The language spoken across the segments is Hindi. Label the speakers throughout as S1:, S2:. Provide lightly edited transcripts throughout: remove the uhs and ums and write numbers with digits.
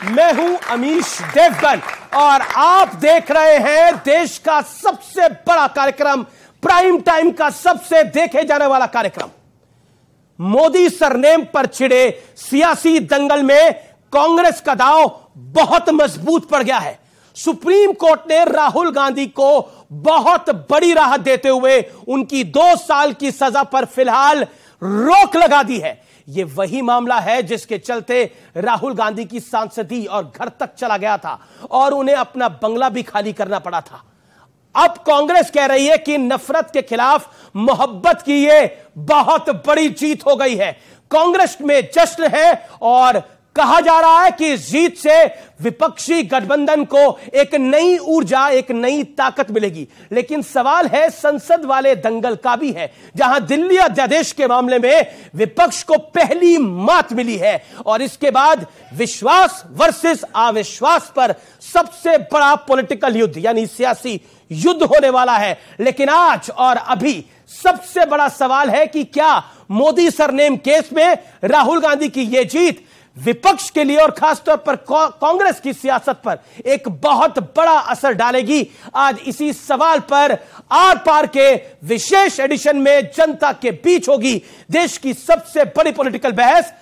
S1: मैं हूं अमीश देवगन और आप देख रहे हैं देश का सबसे बड़ा कार्यक्रम, प्राइम टाइम का सबसे देखे जाने वाला कार्यक्रम। मोदी सरनेम पर छिड़े सियासी दंगल में कांग्रेस का दांव बहुत मजबूत पड़ गया है। सुप्रीम कोर्ट ने राहुल गांधी को बहुत बड़ी राहत देते हुए उनकी 2 साल की सजा पर फिलहाल रोक लगा दी है। यह वही मामला है जिसके चलते राहुल गांधी की सांसदी और घर तक चला गया था और उन्हें अपना बंगला भी खाली करना पड़ा था। अब कांग्रेस कह रही है कि नफरत के खिलाफ मोहब्बत की यह बहुत बड़ी जीत हो गई है। कांग्रेस में जश्न है और कहा जा रहा है कि इस जीत से विपक्षी गठबंधन को एक नई ऊर्जा, एक नई ताकत मिलेगी। लेकिन सवाल है संसद वाले दंगल का भी है, जहां दिल्ली अध्यादेश के मामले में विपक्ष को पहली मात मिली है और इसके बाद विश्वास वर्सेस अविश्वास पर सबसे बड़ा पॉलिटिकल युद्ध यानी सियासी युद्ध होने वाला है। लेकिन आज और अभी सबसे बड़ा सवाल है कि क्या मोदी सरनेम केस में राहुल गांधी की यह जीत विपक्ष के लिए और खासतौर पर कांग्रेस की सियासत पर एक बहुत बड़ा असर डालेगी। आज इसी सवाल पर आर पार के विशेष एडिशन में जनता के बीच होगी देश की सबसे बड़ी पॉलिटिकल बहस।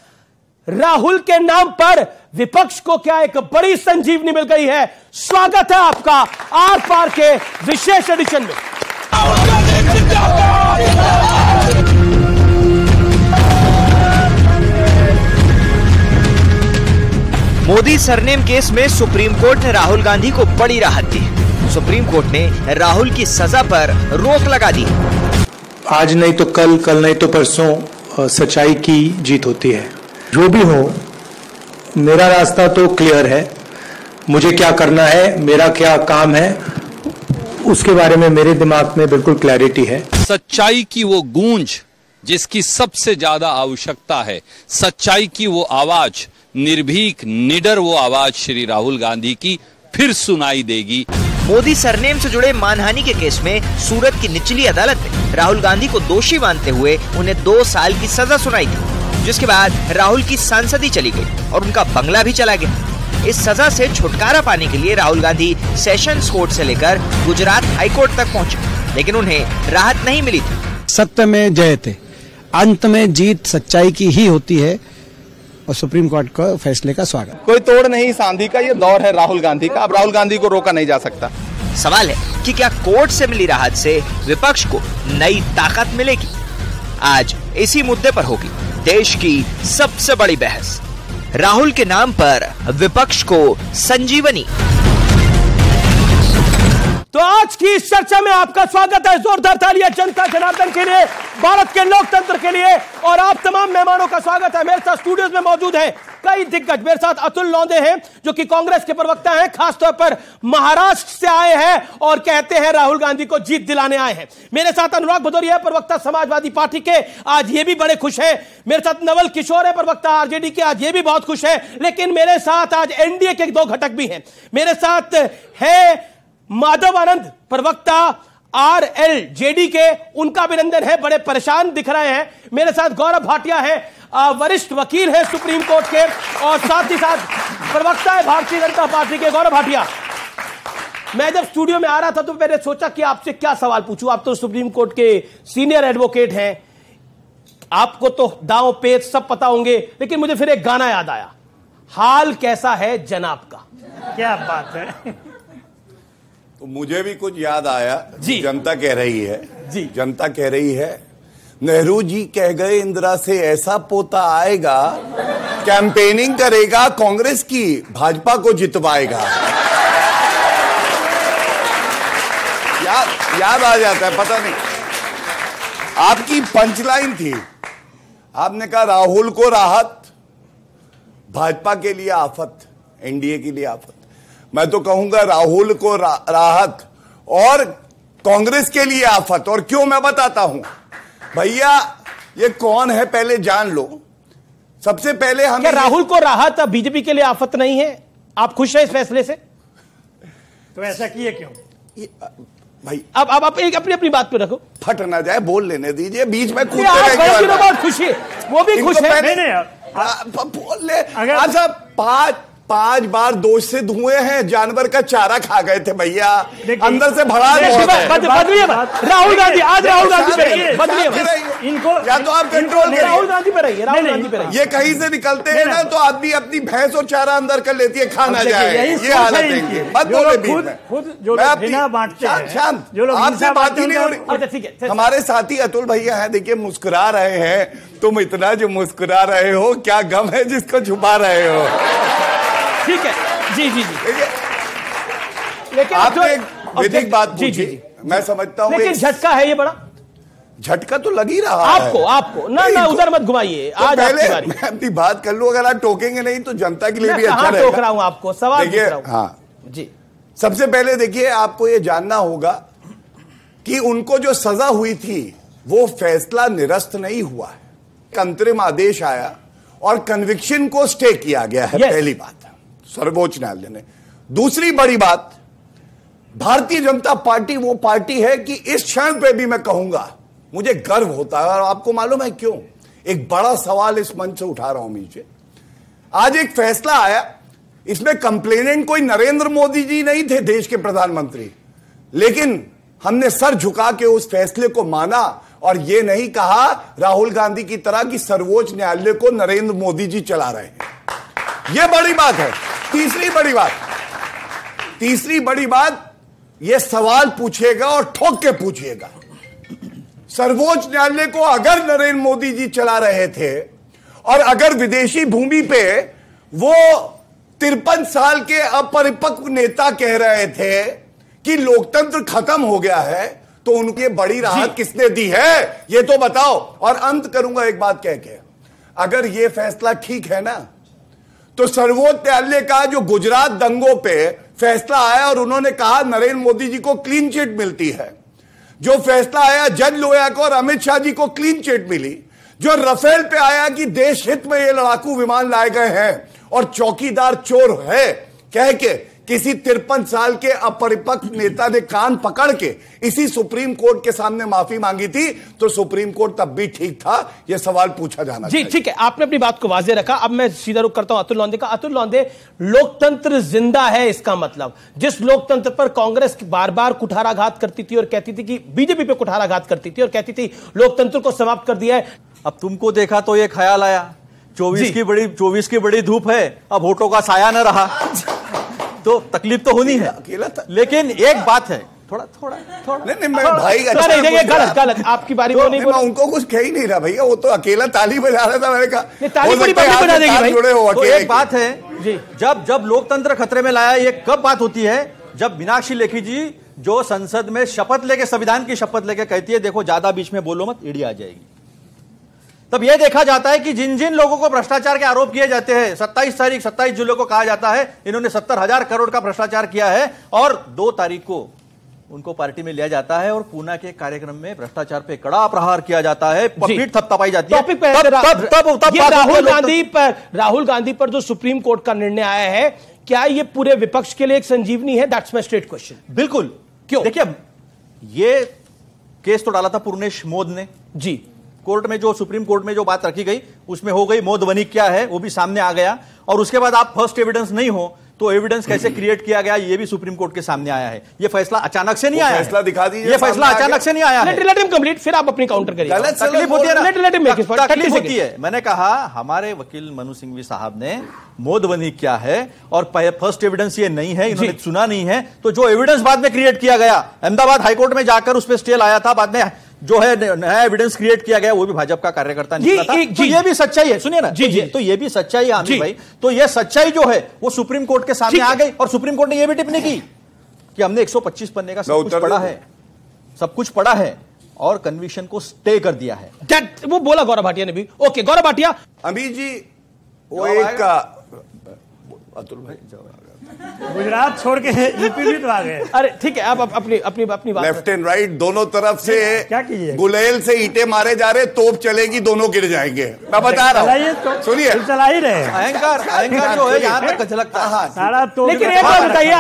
S1: राहुल के नाम पर विपक्ष को क्या एक बड़ी संजीवनी मिल गई है? स्वागत है आपका आर पार के विशेष एडिशन में।
S2: मोदी सरनेम केस में सुप्रीम कोर्ट ने राहुल गांधी को बड़ी राहत दी। सुप्रीम कोर्ट ने राहुल की सजा पर रोक लगा दी।
S3: आज नहीं तो कल, कल नहीं तो परसों सच्चाई की जीत होती है। जो भी हो, मेरा रास्ता तो क्लियर है। मुझे क्या करना है, मेरा क्या काम है, उसके बारे में मेरे दिमाग में बिल्कुल क्लैरिटी है।
S4: सच्चाई की वो गूंज जिसकी सबसे ज्यादा आवश्यकता है, सच्चाई की वो आवाज, निर्भीक निडर वो आवाज श्री राहुल गांधी की फिर सुनाई देगी।
S2: मोदी सरनेम से जुड़े मानहानि के केस में सूरत की निचली अदालत ने राहुल गांधी को दोषी मानते हुए उन्हें 2 साल की सजा सुनाई थी, जिसके बाद राहुल की सांसदी चली गई और उनका बंगला भी चला गया। इस सजा से छुटकारा पाने के लिए राहुल गांधी सेशंस कोर्ट से लेकर गुजरात हाईकोर्ट तक पहुंचे, लेकिन उन्हें राहत नहीं मिली थी।
S5: सत्य में जय थे, अंत में जीत सच्चाई की ही होती है और सुप्रीम कोर्ट को फैसले का स्वागत।
S6: कोई तोड़ नहीं सांधी का, ये दौर है राहुल गांधी का। अब राहुल गांधी को रोका नहीं जा सकता।
S2: सवाल है कि क्या कोर्ट से मिली राहत से विपक्ष को नई ताकत मिलेगी? आज इसी मुद्दे पर होगी देश की सबसे बड़ी बहस। राहुल के नाम पर विपक्ष को संजीवनी।
S1: तो आज की इस चर्चा में आपका स्वागत है। जोरदार तालियां जनता जनार्दन के लिए, भारत के लोकतंत्र के लिए और आप तमाम मेहमानों का स्वागत है। मेरे साथ स्टूडियोज में मौजूद हैं कई दिग्गज। मेरे साथ अतुल लौंदे हैं जो कि कांग्रेस के प्रवक्ता हैं, खासतौर पर महाराष्ट्र से आए हैं और कहते हैं राहुल गांधी को जीत दिलाने आए हैं। मेरे साथ अनुराग भदौरिया प्रवक्ता समाजवादी पार्टी के, आज ये भी बड़े खुश हैं। मेरे साथ नवल किशोर है प्रवक्ता आरजेडी के, आज ये भी बहुत खुश है। लेकिन मेरे साथ आज एनडीए के 2 घटक भी हैं। मेरे साथ है माधव आनंद प्रवक्ता आरएलजेडी के, उनका अभिनंदन है, बड़े परेशान दिख रहे हैं। मेरे साथ गौरव भाटिया है, वरिष्ठ वकील है सुप्रीम कोर्ट के और साथ ही साथ प्रवक्ता है भारतीय जनता पार्टी के। गौरव भाटिया, मैं जब स्टूडियो में आ रहा था तो मैंने सोचा कि आपसे क्या सवाल पूछूं। आप तो सुप्रीम कोर्ट के सीनियर एडवोकेट हैं, आपको तो दांव पेच सब पता होंगे। लेकिन मुझे फिर एक गाना याद आया, हाल कैसा है जनाब का। क्या बात है।
S7: तो मुझे भी कुछ याद आया जी। जनता कह रही है
S1: जी,
S7: जनता कह रही है, नेहरू जी कह गए इंदिरा से ऐसा पोता आएगा, कैंपेनिंग करेगा कांग्रेस की, भाजपा को जितवाएगा। याद आ जाता है, पता नहीं। आपकी पंचलाइन थी, आपने कहा राहुल को राहत, भाजपा के लिए आफत, एनडीए के लिए आफत। मैं तो कहूंगा राहुल को राहत और कांग्रेस के लिए आफत। और क्यों, मैं बताता हूं। भैया ये कौन है पहले जान लो। सबसे पहले हम,
S1: राहुल को राहत बीजेपी के लिए आफत नहीं है? आप खुश हैं इस फैसले से? तो ऐसा किए क्यों
S7: भाई?
S1: अब आप एक अपनी बात पे रखो,
S7: फट ना जाए, बोल लेने दीजिए, बीच में
S1: कूदते बहुत खुशी, वो भी खुश है।
S7: बोल ले। अच्छा, 5 बार दोष सिद्ध हुए हैं, जानवर का चारा खा गए थे भैया, अंदर से भड़ा
S1: राहुल गांधी, आज राहुल गांधी पे
S7: इनको या तो आप कंट्रोल करिए,
S1: राहुल गांधी पे रहिए, राहुल गांधी पे रहिए।
S7: ये कहीं से निकलते हैं ना तो आदमी अपनी भैंस और चारा अंदर कर लेती है, खा ना जाए, ये हालत है इनकी। मत बोले बीच में, शांत, आपसे बात ही नहीं हो रही। हमारे साथी अतुल भैया हैं, देखिए मुस्कुरा रहे हैं, तुम इतना जो मुस्कुरा रहे हो, क्या गम है जिसको छुपा रहे हो?
S1: ठीक है, जी जी जी,
S7: लेकिन आपने एक विधिक बात पूछी, मैं समझता हूं,
S1: लेकिन झटका है ये बड़ा,
S7: झटका तो लग ही रहा
S1: आपको,
S7: है
S1: आपको ना उधर मत घुमाइए,
S7: तो आज पहले मैं अपनी बात कर लूं, अगर आप टोकेंगे नहीं तो जनता के लिए भी अच्छा रहेगा।
S1: टोक रहा हूं आपको, सवाल पूछ रहा हूं।
S7: हाँ जी, सबसे पहले देखिए, आपको ये जानना होगा कि उनको जो सजा हुई थी वो फैसला निरस्त नहीं हुआ है, अंतरिम आदेश आया और कन्विक्शन को स्टे किया गया है। पहली बात सर्वोच्च न्यायालय ने। दूसरी बड़ी बात, भारतीय जनता पार्टी वो पार्टी है कि इस क्षण पे भी मैं कहूंगा मुझे गर्व होता है, और आपको मालूम है क्यों? एक बड़ा सवाल इस मंच से उठा रहा हूं नीचे। आज एक फैसला आया, इसमें कंप्लेनेंट कोई नरेंद्र मोदी जी नहीं थे, देश के प्रधानमंत्री, लेकिन हमने सर झुका के उस फैसले को माना और यह नहीं कहा राहुल गांधी की तरह कि सर्वोच्च न्यायालय को नरेंद्र मोदी जी चला रहे हैं। यह बड़ी बात है। तीसरी बड़ी बात, यह सवाल पूछिएगा और ठोक के पूछिएगा, सर्वोच्च न्यायालय को अगर नरेंद्र मोदी जी चला रहे थे और अगर विदेशी भूमि पे वो 53 साल के अपरिपक्व नेता कह रहे थे कि लोकतंत्र खत्म हो गया है, तो उनकी बड़ी राहत किसने दी है, ये तो बताओ। और अंत करूंगा एक बात कह के, अगर ये फैसला ठीक है ना, तो सर्वोच्च न्यायालय का जो गुजरात दंगों पे फैसला आया और उन्होंने कहा नरेंद्र मोदी जी को क्लीन चिट मिलती है, जो फैसला आया जज लोया को और अमित शाह जी को क्लीन चिट मिली, जो राफेल पे आया कि देश हित में ये लड़ाकू विमान लाए गए हैं और चौकीदार चोर है कह के किसी 53 साल के अपरिपक्व नेता ने कान पकड़ के इसी सुप्रीम कोर्ट के सामने माफी मांगी थी, तो सुप्रीम कोर्ट तब भी ठीक था, यह सवाल पूछा जाना चाहिए।
S1: जी ठीक है, आपने अपनी बात को वाजे रखा। अब मैं सीधा रुख करता हूं अतुल लौंदे का। अतुल लौंदे, लोकतंत्र जिंदा है, इसका मतलब जिस लोकतंत्र पर कांग्रेस बार बार कुठाराघात करती थी और कहती थी कि बीजेपी पे कुठाराघात करती थी और कहती थी लोकतंत्र को समाप्त कर दिया है,
S8: अब तुमको देखा तो ये ख्याल आया 24 की बड़ी धूप है, अब वोटों का साया न रहा, तो तकलीफ तो होनी है। लेकिन एक बात है, थोड़ा
S7: नहीं मैं भाई
S1: गलत आपकी बारी में नहीं बोला,
S7: उनको कुछ कह ही नहीं रहा भैया, वो तो अकेला ताली बजा रहा था, मैंने कहा
S1: ताली बड़ी बजा देगी भाई।
S8: तो एक बात है जी, जब लोकतंत्र खतरे में लाया, ये कब बात होती है, जब मीनाक्षी लेखी जी जो संसद में शपथ लेके, संविधान की शपथ लेके कहती है देखो ज्यादा बीच में बोलो मत, ईडी आ जाएगी। तब यह देखा जाता है कि जिन जिन लोगों को भ्रष्टाचार के आरोप किए जाते हैं, 27 जुलाई को कहा जाता है इन्होंने 70,000 करोड़ का भ्रष्टाचार किया है, और 2 तारीख को उनको पार्टी में लिया जाता है और पूना के कार्यक्रम में भ्रष्टाचार पे कड़ा प्रहार किया जाता है, पीठ थपथपाई जाती है।
S1: राहुल गांधी पर जो सुप्रीम कोर्ट का निर्णय आया है, क्या ये पूरे विपक्ष के लिए एक संजीवनी है? That's my straight question.
S8: बिल्कुल। क्यों? देखिए, ये केस तो डाला था पूर्णेश मोद ने जी, कोर्ट में जो सुप्रीम कोर्ट में जो बात रखी गई उसमें हो गई, मोद बनी क्या है वो भी सामने आ गया, और उसके बाद आप फर्स्ट एविडेंस नहीं हो तो एविडेंस कैसे क्रिएट किया गया ये भी सुप्रीम कोर्ट के सामने आया है। ये फैसला अचानक से नहीं आया,
S7: फैसला दिखा दीजिए,
S8: ये फैसला अचानक से नहीं आया है।
S1: लेट हिम कंप्लीट, फिर आप अपनी काउंटर करिए।
S8: तकलीफ होती है ना, तकलीफ होती है। मैंने कहा हमारे वकील मनु सिंघवी साहब ने मोद बनी क्या है और फर्स्ट एविडेंस ये नहीं है, इन्होंने सुना नहीं है, तो जो एविडेंस बाद में क्रिएट किया गया, अहमदाबाद हाईकोर्ट में जाकर उस पर स्टे लाया था, बाद में जो है नया एविडेंस क्रिएट किया गया वो भी भाजपा का कार्यकर्ता निकला था। तो ये भी सच्चाई है, सुनिए ना जी, तो ये भी सच्चाई है आमिर भाई। तो ये सच्चाई जो है वो सुप्रीम कोर्ट के सामने आ गई, और सुप्रीम कोर्ट ने ये भी टिप्पणी की कि हमने 125 पन्ने का सब कुछ पढ़ा है और कन्विक्शन को स्टे कर दिया है।
S1: वो बोला गौरव भाटिया ने भी। ओके गौरव भाटिया।
S7: अभी जी वो एक अतुल भाई
S9: गुजरात छोड़ के यूपी भी तो आ गए।
S1: अरे ठीक है, आप अपनी बात,
S7: लेफ्ट एंड राइट दोनों तरफ से
S9: क्या कीजिए,
S7: गुलेल से ईंटें मारे जा रहे, तोप चलेगी, दोनों गिर जाएंगे, मैं बता रहा हूँ। सुनिए,
S9: चला ही रहे,
S8: अहंकार जो है यहाँ तक झलकता है
S9: सारा तो।
S1: लेकिन एक बात बताइए,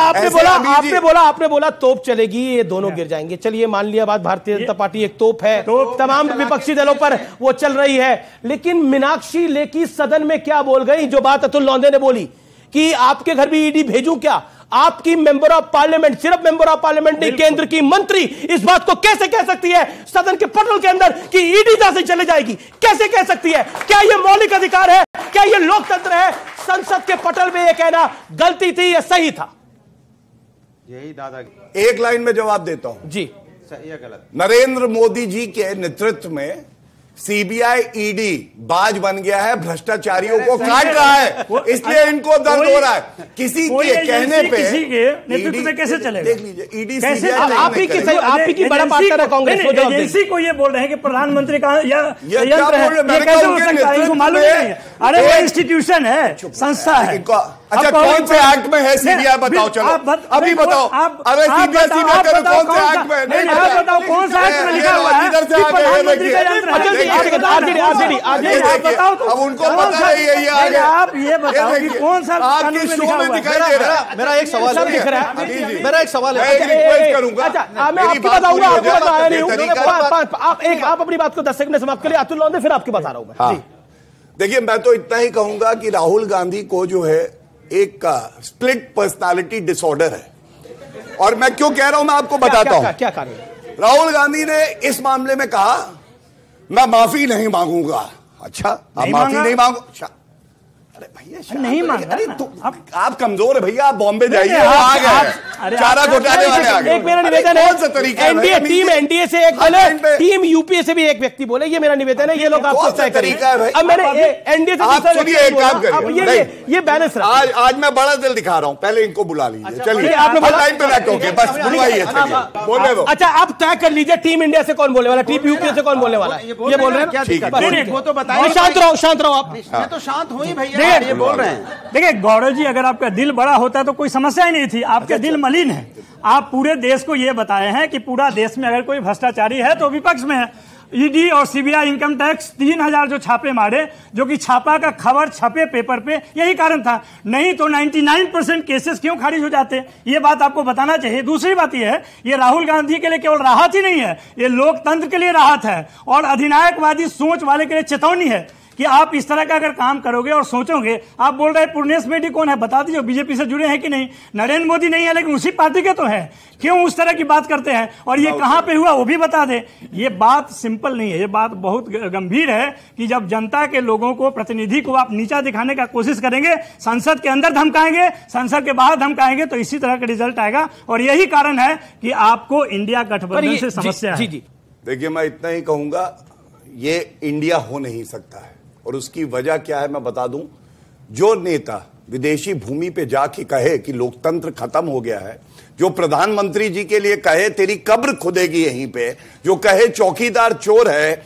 S1: आपने बोला तोप चलेगी, ये दोनों गिर जाएंगे। चलिए मान लिया बात, भारतीय जनता पार्टी एक तोप है, तमाम विपक्षी दलों पर वो चल रही है, लेकिन मीनाक्षी लेखी सदन में क्या बोल गई, जो बात अतुल लौंदे ने बोली कि आपके घर भी ईडी भेजूं क्या? आपकी मेंबर ऑफ पार्लियामेंट, सिर्फ मेंबर ऑफ पार्लियामेंट नहीं, केंद्र की मंत्री इस बात को कैसे कह सकती है सदन के पटल के अंदर कि ईडी यहां से चले जाएगी? कैसे कह सकती है? क्या यह मौलिक अधिकार है? क्या यह लोकतंत्र है? संसद के पटल में यह कहना गलती थी या सही था?
S7: यही दादा एक लाइन में जवाब देता हूं
S1: जी,
S7: सही या गलत। नरेंद्र मोदी जी के नेतृत्व में सीबीआई ईडी बाज बन गया है, भ्रष्टाचारियों को काट रहा है, इसलिए इनको दर्द हो रहा है। किसी के कहने पे
S9: किसी के नेतृत्व में कैसे चलेगा?
S7: देख लीजिए ईडी
S9: कैसे
S1: आप ही की बड़ा पार्टनर है कांग्रेस,
S9: एजेंसी को ये बोल रहे हैं कि प्रधानमंत्री का या यंत्र है, ये कैसे हो सकता है? इनको मालूम नहीं है। अरे वो इंस्टीट्यूशन है, संस्था है।
S7: अच्छा कौन से एक्ट में है सीबीआई? बताओ, चलो अभी बताओ। अरे सीबीआई कौन से एक्ट में? नहीं
S9: बताओ कौन सा एक्ट में लिखा हुआ है?
S7: इधर से आगे अब उनको पता नहीं है ये आगे।
S9: आप ये बताओ कि कौन सा
S7: आपके शो में दिखाई दे रहा है।
S8: मेरा एक सवाल है, मेरा एक सवाल है,
S7: मैं रिक्वेस्ट करूंगा।
S1: अच्छा मैं आपको बताऊंगा, आपको बताया नहीं हूं। आप अपनी बात को 10 सेकंड में समाप्त करिए, अतुल लोंदे, फिर आपकी बता रहा हूं मैं।
S7: देखिए मैं तो इतना ही कहूंगा कि राहुल गांधी को जो है एक स्प्लिट पर्सनालिटी डिसऑर्डर है। और मैं क्यों कह रहा हूं मैं आपको बताता हूं।
S1: क्या कारण है?
S7: राहुल गांधी ने इस मामले में कहा मैं माफी नहीं मांगूंगा। अच्छा आप माफी नहीं मांगो? अरे भैया
S9: नहीं मांगा।
S7: अरे तो आप कमजोर है भैया, आप बॉम्बे जाइए, आ गए चारा घोटाले वाले आ गए।
S1: एक मेरा निवेदन है,
S7: कौन सा तरीका है?
S1: एनडीए टीम एनडीए से एक बोले, टीम यूपीए से भी एक व्यक्ति बोले, ये मेरा निवेदन है। ये लोग आपको तय
S7: तरीका है भाई।
S1: अब मैंने एनडीए से
S7: आप सुनिए, एक काम करिए,
S1: ये बैलेंस
S7: आज मैं बड़ा दिल दिखा रहा हूं, पहले इनको बुला लीजिए। चलिए आपने टाइम पे बैठो, बस बुलवाइए, बोले दो।
S1: अच्छा आप तय कर लीजिए टीम इंडिया से कौन बोलने वाला, टीम यूपीए से कौन बोलने वाला? ये बोल रहे हैं,
S9: वो तो बताइए।
S1: शांत रहो, शांत रहो आप।
S9: मैं तो शांत हो ही भैया, ये बोल रहे हैं। देखिए गौरव जी, अगर आपका दिल बड़ा होता तो कोई समस्या ही नहीं थी। आपका दिल मलिन है। आप पूरे देश को यह बताए हैं कि पूरा देश में अगर कोई भ्रष्टाचारी है तो विपक्ष में है। ईडी और सीबीआई इनकम टैक्स 3000 जो छापे मारे, जो कि छापा का खबर छपे पेपर पे, यही कारण था। नहीं तो 99% केसेस क्यों खारिज हो जाते, ये बात आपको बताना चाहिए। दूसरी बात यह है, ये राहुल गांधी के लिए केवल राहत ही नहीं है, ये लोकतंत्र के लिए राहत है और अधिनायकवादी सोच वाले के लिए चेतावनी है कि आप इस तरह का अगर काम करोगे और सोचोगे। आप बोल रहे हैं पूर्णेश मेढी कौन है, बता दीजिए, बीजेपी से जुड़े हैं कि नहीं? नरेंद्र मोदी नहीं है लेकिन उसी पार्टी के तो है। क्यों उस तरह की बात करते हैं? और ये कहां पे हुआ वो भी बता दें। ये बात सिंपल नहीं है, ये बात बहुत गंभीर है कि जब जनता के लोगों को, प्रतिनिधि को आप नीचा दिखाने का कोशिश करेंगे, संसद के अंदर धमकाएंगे, संसद के बाहर धमकाएंगे, तो इसी तरह का रिजल्ट आएगा। और यही कारण है कि आपको इंडिया गठबंधन से समस्या है।
S7: देखिए मैं इतना ही कहूंगा, ये इंडिया हो नहीं सकता है और उसकी वजह क्या है मैं बता दूं। जो नेता विदेशी भूमि पे जाके कहे कि लोकतंत्र खत्म हो गया है, जो प्रधानमंत्री जी के लिए कहे तेरी कब्र खुदेगी यहीं पे, जो कहे चौकीदार चोर है,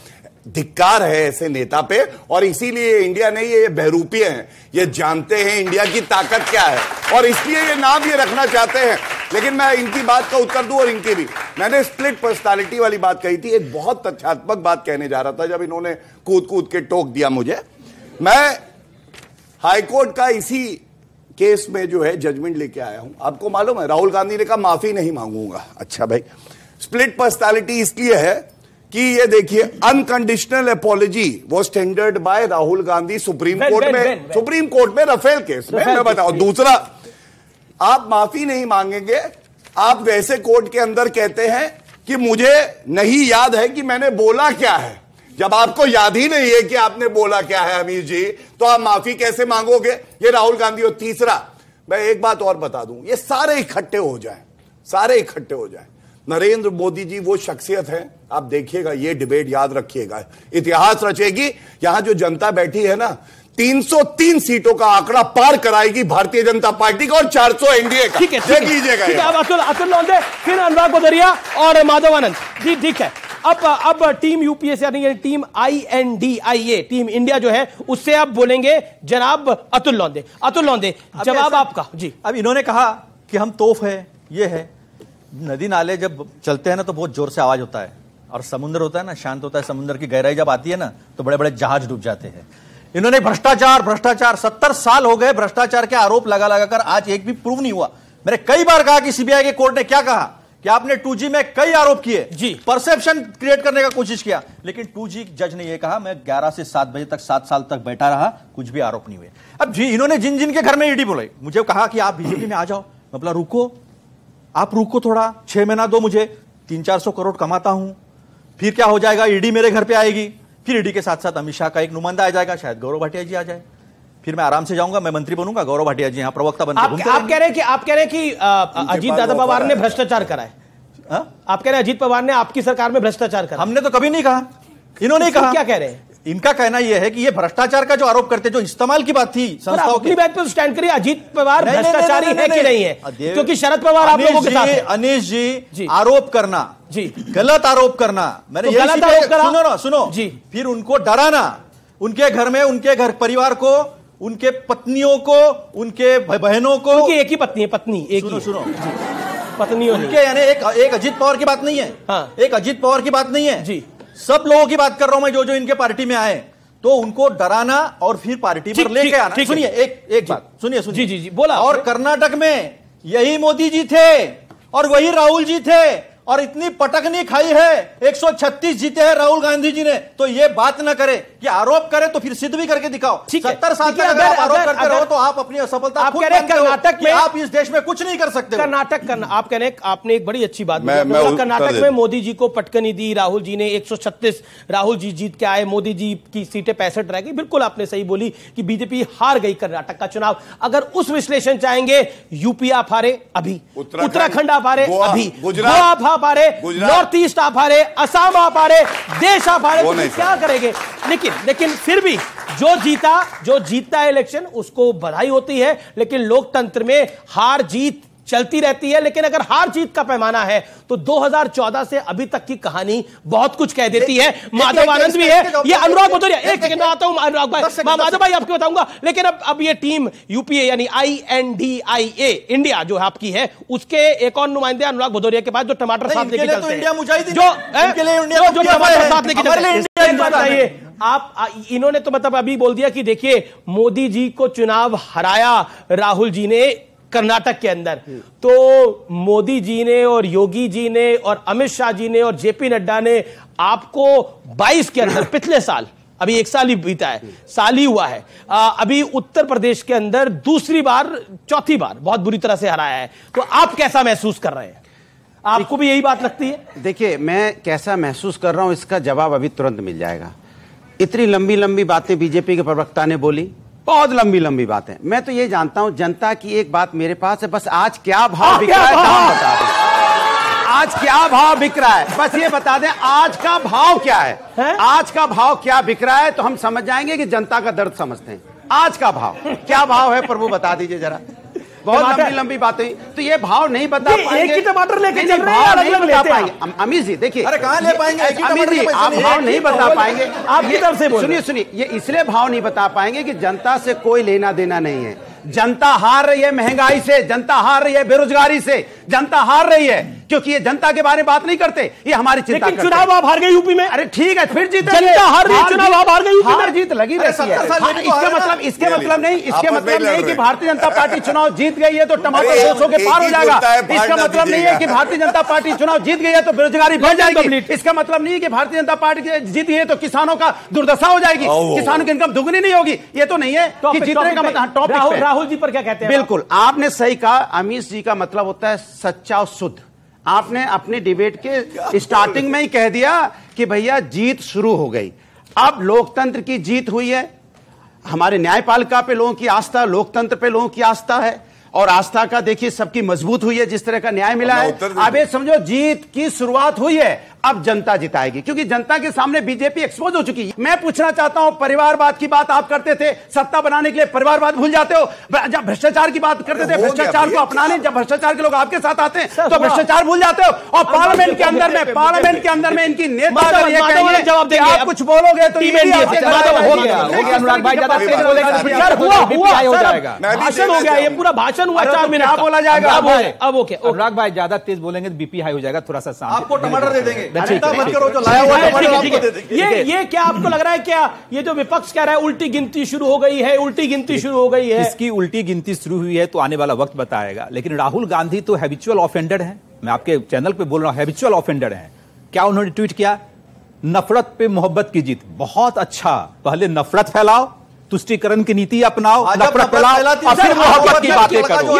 S7: धिक्कार है ऐसे नेता पे। और इसीलिए इंडिया नहीं, ये बहरूपीय हैं, ये जानते हैं इंडिया की ताकत क्या है और इसलिए ये नाम ये रखना चाहते हैं। लेकिन मैं इनकी बात का उत्तर दूं और इनकी भी। मैंने स्प्लिट पर्सनालिटी वाली बात कही थी, एक बहुत तथ्यात्मक बात कहने जा रहा था जब इन्होंने कूद कूद के टोक दिया मुझे। मैं हाईकोर्ट का इसी केस में जो है जजमेंट लेके आया हूं। आपको मालूम है राहुल गांधी ने कहा माफी नहीं मांगूंगा। अच्छा भाई, स्प्लिट पर्सनालिटी इसलिए है कि ये देखिए, unconditional apology was tendered bye Rahul Gandhi supreme court में राफेल केस में। मैं बताऊं, दूसरा, आप माफी नहीं मांगेंगे, आप वैसे कोर्ट के अंदर कहते हैं कि मुझे नहीं याद है कि मैंने बोला क्या है। जब आपको याद ही नहीं है कि आपने बोला क्या है अमीर जी, तो आप माफी कैसे मांगोगे? ये राहुल गांधी। और तीसरा, मैं एक बात और बता दूं, ये सारे इकट्ठे हो जाएं, नरेंद्र मोदी जी वो शख्सियत है, आप देखिएगा, ये डिबेट याद रखिएगा, इतिहास रचेगी। यहां जो जनता बैठी है ना, 303 सीटों का आंकड़ा पार कराएगी भारतीय जनता पार्टी का और 400 एनडीए का। देख लीजिएगा।
S1: अतुल लोंदे, फिर अनुराग भदौरिया और माधव आनंद जी। ठीक है, अब टीम यूपीए से यानी टीम INDIA, टीम इंडिया जो है, उससे आप बोलेंगे जनाब अतुल लोंदे, जवाब आपका जी।
S8: अब इन्होंने कहा कि हम तोफ है, ये है। नदी नाले जब चलते हैं ना तो बहुत जोर से आवाज होता है, और समुद्र होता है ना, शांत होता है। समुद्र की गहराई जब आती है ना तो बड़े बड़े जहाज डूब जाते हैं। इन्होंने भ्रष्टाचार 70 साल हो गए भ्रष्टाचार के आरोप लगा लगाकर, आज एक भी प्रूव नहीं हुआ। मैंने कई बार कहा कि सीबीआई के कोर्ट ने क्या कहा कि आपने 2G में कई आरोप किए
S1: जी,
S8: परसेप्शन क्रिएट करने का कोशिश किया, लेकिन 2G जज ने यह कहा मैं 11 से 7 बजे तक 7 साल तक बैठा रहा, कुछ भी आरोप नहीं हुए। अब जी इन्होंने जिन जिन के घर में ईडी बोले, मुझे कहा कि आप बीजेपी में आ जाओ, मैं बोला रुको, आप रुको थोड़ा, 6 महीना दो मुझे, 300-400 करोड़ कमाता हूं, फिर क्या हो जाएगा, ईडी मेरे घर पे आएगी, फिर ईडी के साथ साथ अमित शाह का एक नुमाइंदा आ जाएगा, शायद गौरव भाटिया जी आ जाए, फिर मैं आराम से जाऊंगा, मैं मंत्री बनूंगा, गौरव भाटिया जी यहाँ प्रवक्ता बनकर
S1: आप कह रहे हैं कि अजीत दादा पवार ने भ्रष्टाचार करा है। आप कह रहे हैं अजीत पवार ने आपकी सरकार में भ्रष्टाचार करा?
S8: हमने तो कभी नहीं कहा, इन्होंने कहा।
S1: क्या कह रहे हैं?
S8: इनका कहना यह है कि ये भ्रष्टाचार का जो आरोप करते, जो इस्तेमाल की बात थी संस्थाओं की,
S1: बात पर स्टैंड करिए, अजीत पवार भ्रष्टाचारी है कि नहीं है? क्योंकि शरद पवार आप लोगों के साथ है।
S8: अनीश जी आरोप करना जी, गलत आरोप करना, मैंने
S1: गलत आरोप करा,
S8: सुनो जी, फिर उनको डराना, उनके घर में, उनके घर परिवार को, उनके पत्नियों को, उनके बहनों को,
S1: उनकी एक ही पत्नी है, पत्नी एक ही,
S8: सुनो
S1: पत्नियों
S8: उनके, यानी एक अजीत पवार की बात नहीं है, हाँ, एक अजीत पवार की बात नहीं है जी, सब लोगों की बात कर रहा हूं मैं, जो इनके पार्टी में आए, तो उनको डराना और फिर पार्टी पर लेके आना। सुनिए एक बात सुनिए
S1: जी बोला।
S8: और कर्नाटक में यही मोदी जी थे और वही राहुल जी थे, और इतनी पटकनी खाई है, 136 जीते हैं राहुल गांधी जी ने, तो ये बात ना करे कि आरोप करे तो फिर सिद्ध भी करके दिखाओ। 70 साल तक अगर आप आरोप करते रहो तो आप अपनी असफलता
S1: आप कह रहे हैं कर्नाटक में
S8: आप इस देश में कुछ नहीं कर सकते।
S1: आप कह रहे हैं, आपने एक बड़ी अच्छी बात, कर्नाटक में मोदी जी को पटकनी दी, राहुल जी ने 136, राहुल जी जीत के आए, मोदी जी की सीटें 65 रह गई। बिल्कुल आपने सही बोली कि बीजेपी हार गई कर्नाटक का चुनाव। अगर उस विश्लेषण चाहेंगे, यूपी आप हारे अभी, उत्तराखंड आप हारे अभी, गोवा आप हारे, नॉर्थ ईस्ट आप हारे, असम आप हारे, देश आप हारे, तो क्या करेंगे? लेकिन फिर भी जो जीतता है इलेक्शन उसको बधाई होती है, लेकिन लोकतंत्र में हार जीत चलती रहती है। लेकिन अगर हार जीत का पैमाना है तो 2014 से अभी तक की कहानी बहुत कुछ कह देती है। माधव आनंद भी है, ये अनुराग भदौरिया, एक सेकंड आता हूं अनुराग भाई, माधव भाई आपको बताऊंगा। लेकिन अब ये टीम यूपीए यानी INDIA इंडिया जो आपकी है, उसके एक और नुमाइंदे अनुराग भदौरिया के पास जो टमाटर साथ लेके चलते हैं, जो टमाटर साथ लेके चलते हैं। आप इन्होंने तो मतलब अभी बोल दिया कि देखिए मोदी जी को चुनाव हराया राहुल जी ने कर्नाटक के अंदर, तो मोदी जी ने और योगी जी ने और अमित शाह जी ने और जेपी नड्डा ने आपको 22 के अंदर, पिछले साल, अभी 1 साल ही बीता है, साल ही हुआ है, अभी उत्तर प्रदेश के अंदर चौथी बार बहुत बुरी तरह से हराया है। तो आप कैसा महसूस कर रहे हैं? आपको भी यही बात लगती है?
S10: देखिए, मैं कैसा महसूस कर रहा हूं इसका जवाब अभी तुरंत मिल जाएगा। इतनी लंबी लंबी बातें बीजेपी के प्रवक्ता ने बोली, बहुत लंबी लंबी बातें। मैं तो ये जानता हूं, जनता की एक बात मेरे पास है, बस आज क्या भाव बिक रहा है दाम बता दें। आज क्या भाव बिक रहा है बस ये बता दें, आज का भाव क्या है? आज का भाव क्या बिक रहा है तो हम समझ जाएंगे कि जनता का दर्द समझते हैं। आज का भाव क्या भाव है प्रभु बता दीजिए जरा। बहुत लंबी लंबी बातें, तो ये भाव नहीं बता पाएंगे।
S1: एक ही टमाटर लेके चल रहे हैं,
S10: भाव नहीं बता पाएंगे। अमीर जी देखिए,
S8: अरे कहां ले पाएंगे?
S10: अमीर जी आप भाव नहीं बता पाएंगे,
S1: आपकी तरफ से
S10: सुनिए, ये इसलिए भाव नहीं बता पाएंगे कि जनता से कोई लेना देना नहीं है। जनता हार रही है महंगाई से, जनता हार रही है बेरोजगारी से, जनता हार रही है क्योंकि ये जनता के बारे में बात नहीं करते, ये हमारी चिंता करते।
S1: चुनाव आप हार गए यूपी में,
S10: अरे ठीक है फिर जीते,
S1: जनता हार रही है, चुनाव आप हार गए यूपी में,
S10: हार जीत लगी रहती है। इसके मतलब नहीं कि भारतीय जनता पार्टी चुनाव जीत गई है तो टमाटर 200 के पार हो जाएगा। इसका मतलब नहीं है कि भारतीय जनता पार्टी चुनाव जीत गई है तो बेरोजगारी बढ़ जाएगी। इसका मतलब नहीं है कि भारतीय जनता पार्टी जीत गई है तो किसानों का दुर्दशा हो जाएगी, किसानों की इनकम दुगनी नहीं होगी। ये तो नहीं है कि जीतने का मतलब। टॉपिक
S1: राहुल जी पर क्या कहते हैं?
S10: बिल्कुल आपने सही कहा, अमीश जी का मतलब होता है सच्चा और शुद्ध। आपने अपनी डिबेट के स्टार्टिंग में ही कह दिया कि भैया जीत शुरू हो गई। अब लोकतंत्र की जीत हुई है, हमारे न्यायपालिका पे लोगों की आस्था, लोकतंत्र पे लोगों की आस्था है, और आस्था का देखिए सबकी मजबूत हुई है, जिस तरह का न्याय मिला है। अब ये समझो जीत की शुरुआत हुई है, अब जनता जिताएगी क्योंकि जनता के सामने बीजेपी एक्सपोज हो चुकी है। मैं पूछना चाहता हूं, परिवारवाद की बात आप करते थे, सत्ता बनाने के लिए परिवारवाद भूल जाते हो। जब भ्रष्टाचार की बात करते थे, भ्रष्टाचार को अपनाने, जब भ्रष्टाचार के लोग आपके साथ आते हैं तो भ्रष्टाचार भूल जाते हो। और पार्लियामेंट के अंदर में इनकी नेता जवाब देंगे, आप कुछ बोलोगे तो
S1: भाषण हो गया, ये पूरा भाषण हुआ, 4 मिनट
S10: क्या बोला जाएगा?
S1: अब ओके,
S6: अनुराग भाई ज्यादा तेज बोलेंगे तो बीपी हाई हो जाएगा, थोड़ा सा शांत।
S8: आपको टमाटर दे देंगे,
S1: ये क्या आपको लग रहा है, क्या ये जो विपक्ष कह रहा है उल्टी गिनती शुरू हो गई है, उल्टी गिनती शुरू हो गई है?
S6: इसकी उल्टी गिनती शुरू हुई है तो आने वाला वक्त बताएगा, लेकिन राहुल गांधी तो हैबिचुअल ऑफेंडर है,
S8: मैं आपके चैनल पे बोल रहा हूं, हैबिचुअल ऑफेंडर हैं। क्या उन्होंने ट्वीट किया? नफरत पे मोहब्बत की जीत। बहुत अच्छा, पहले नफरत फैलाओ, तुष्टीकरण की नीति अपनाओ, नफरत फैलाओ और फिर मोहब्बत की बातें करो।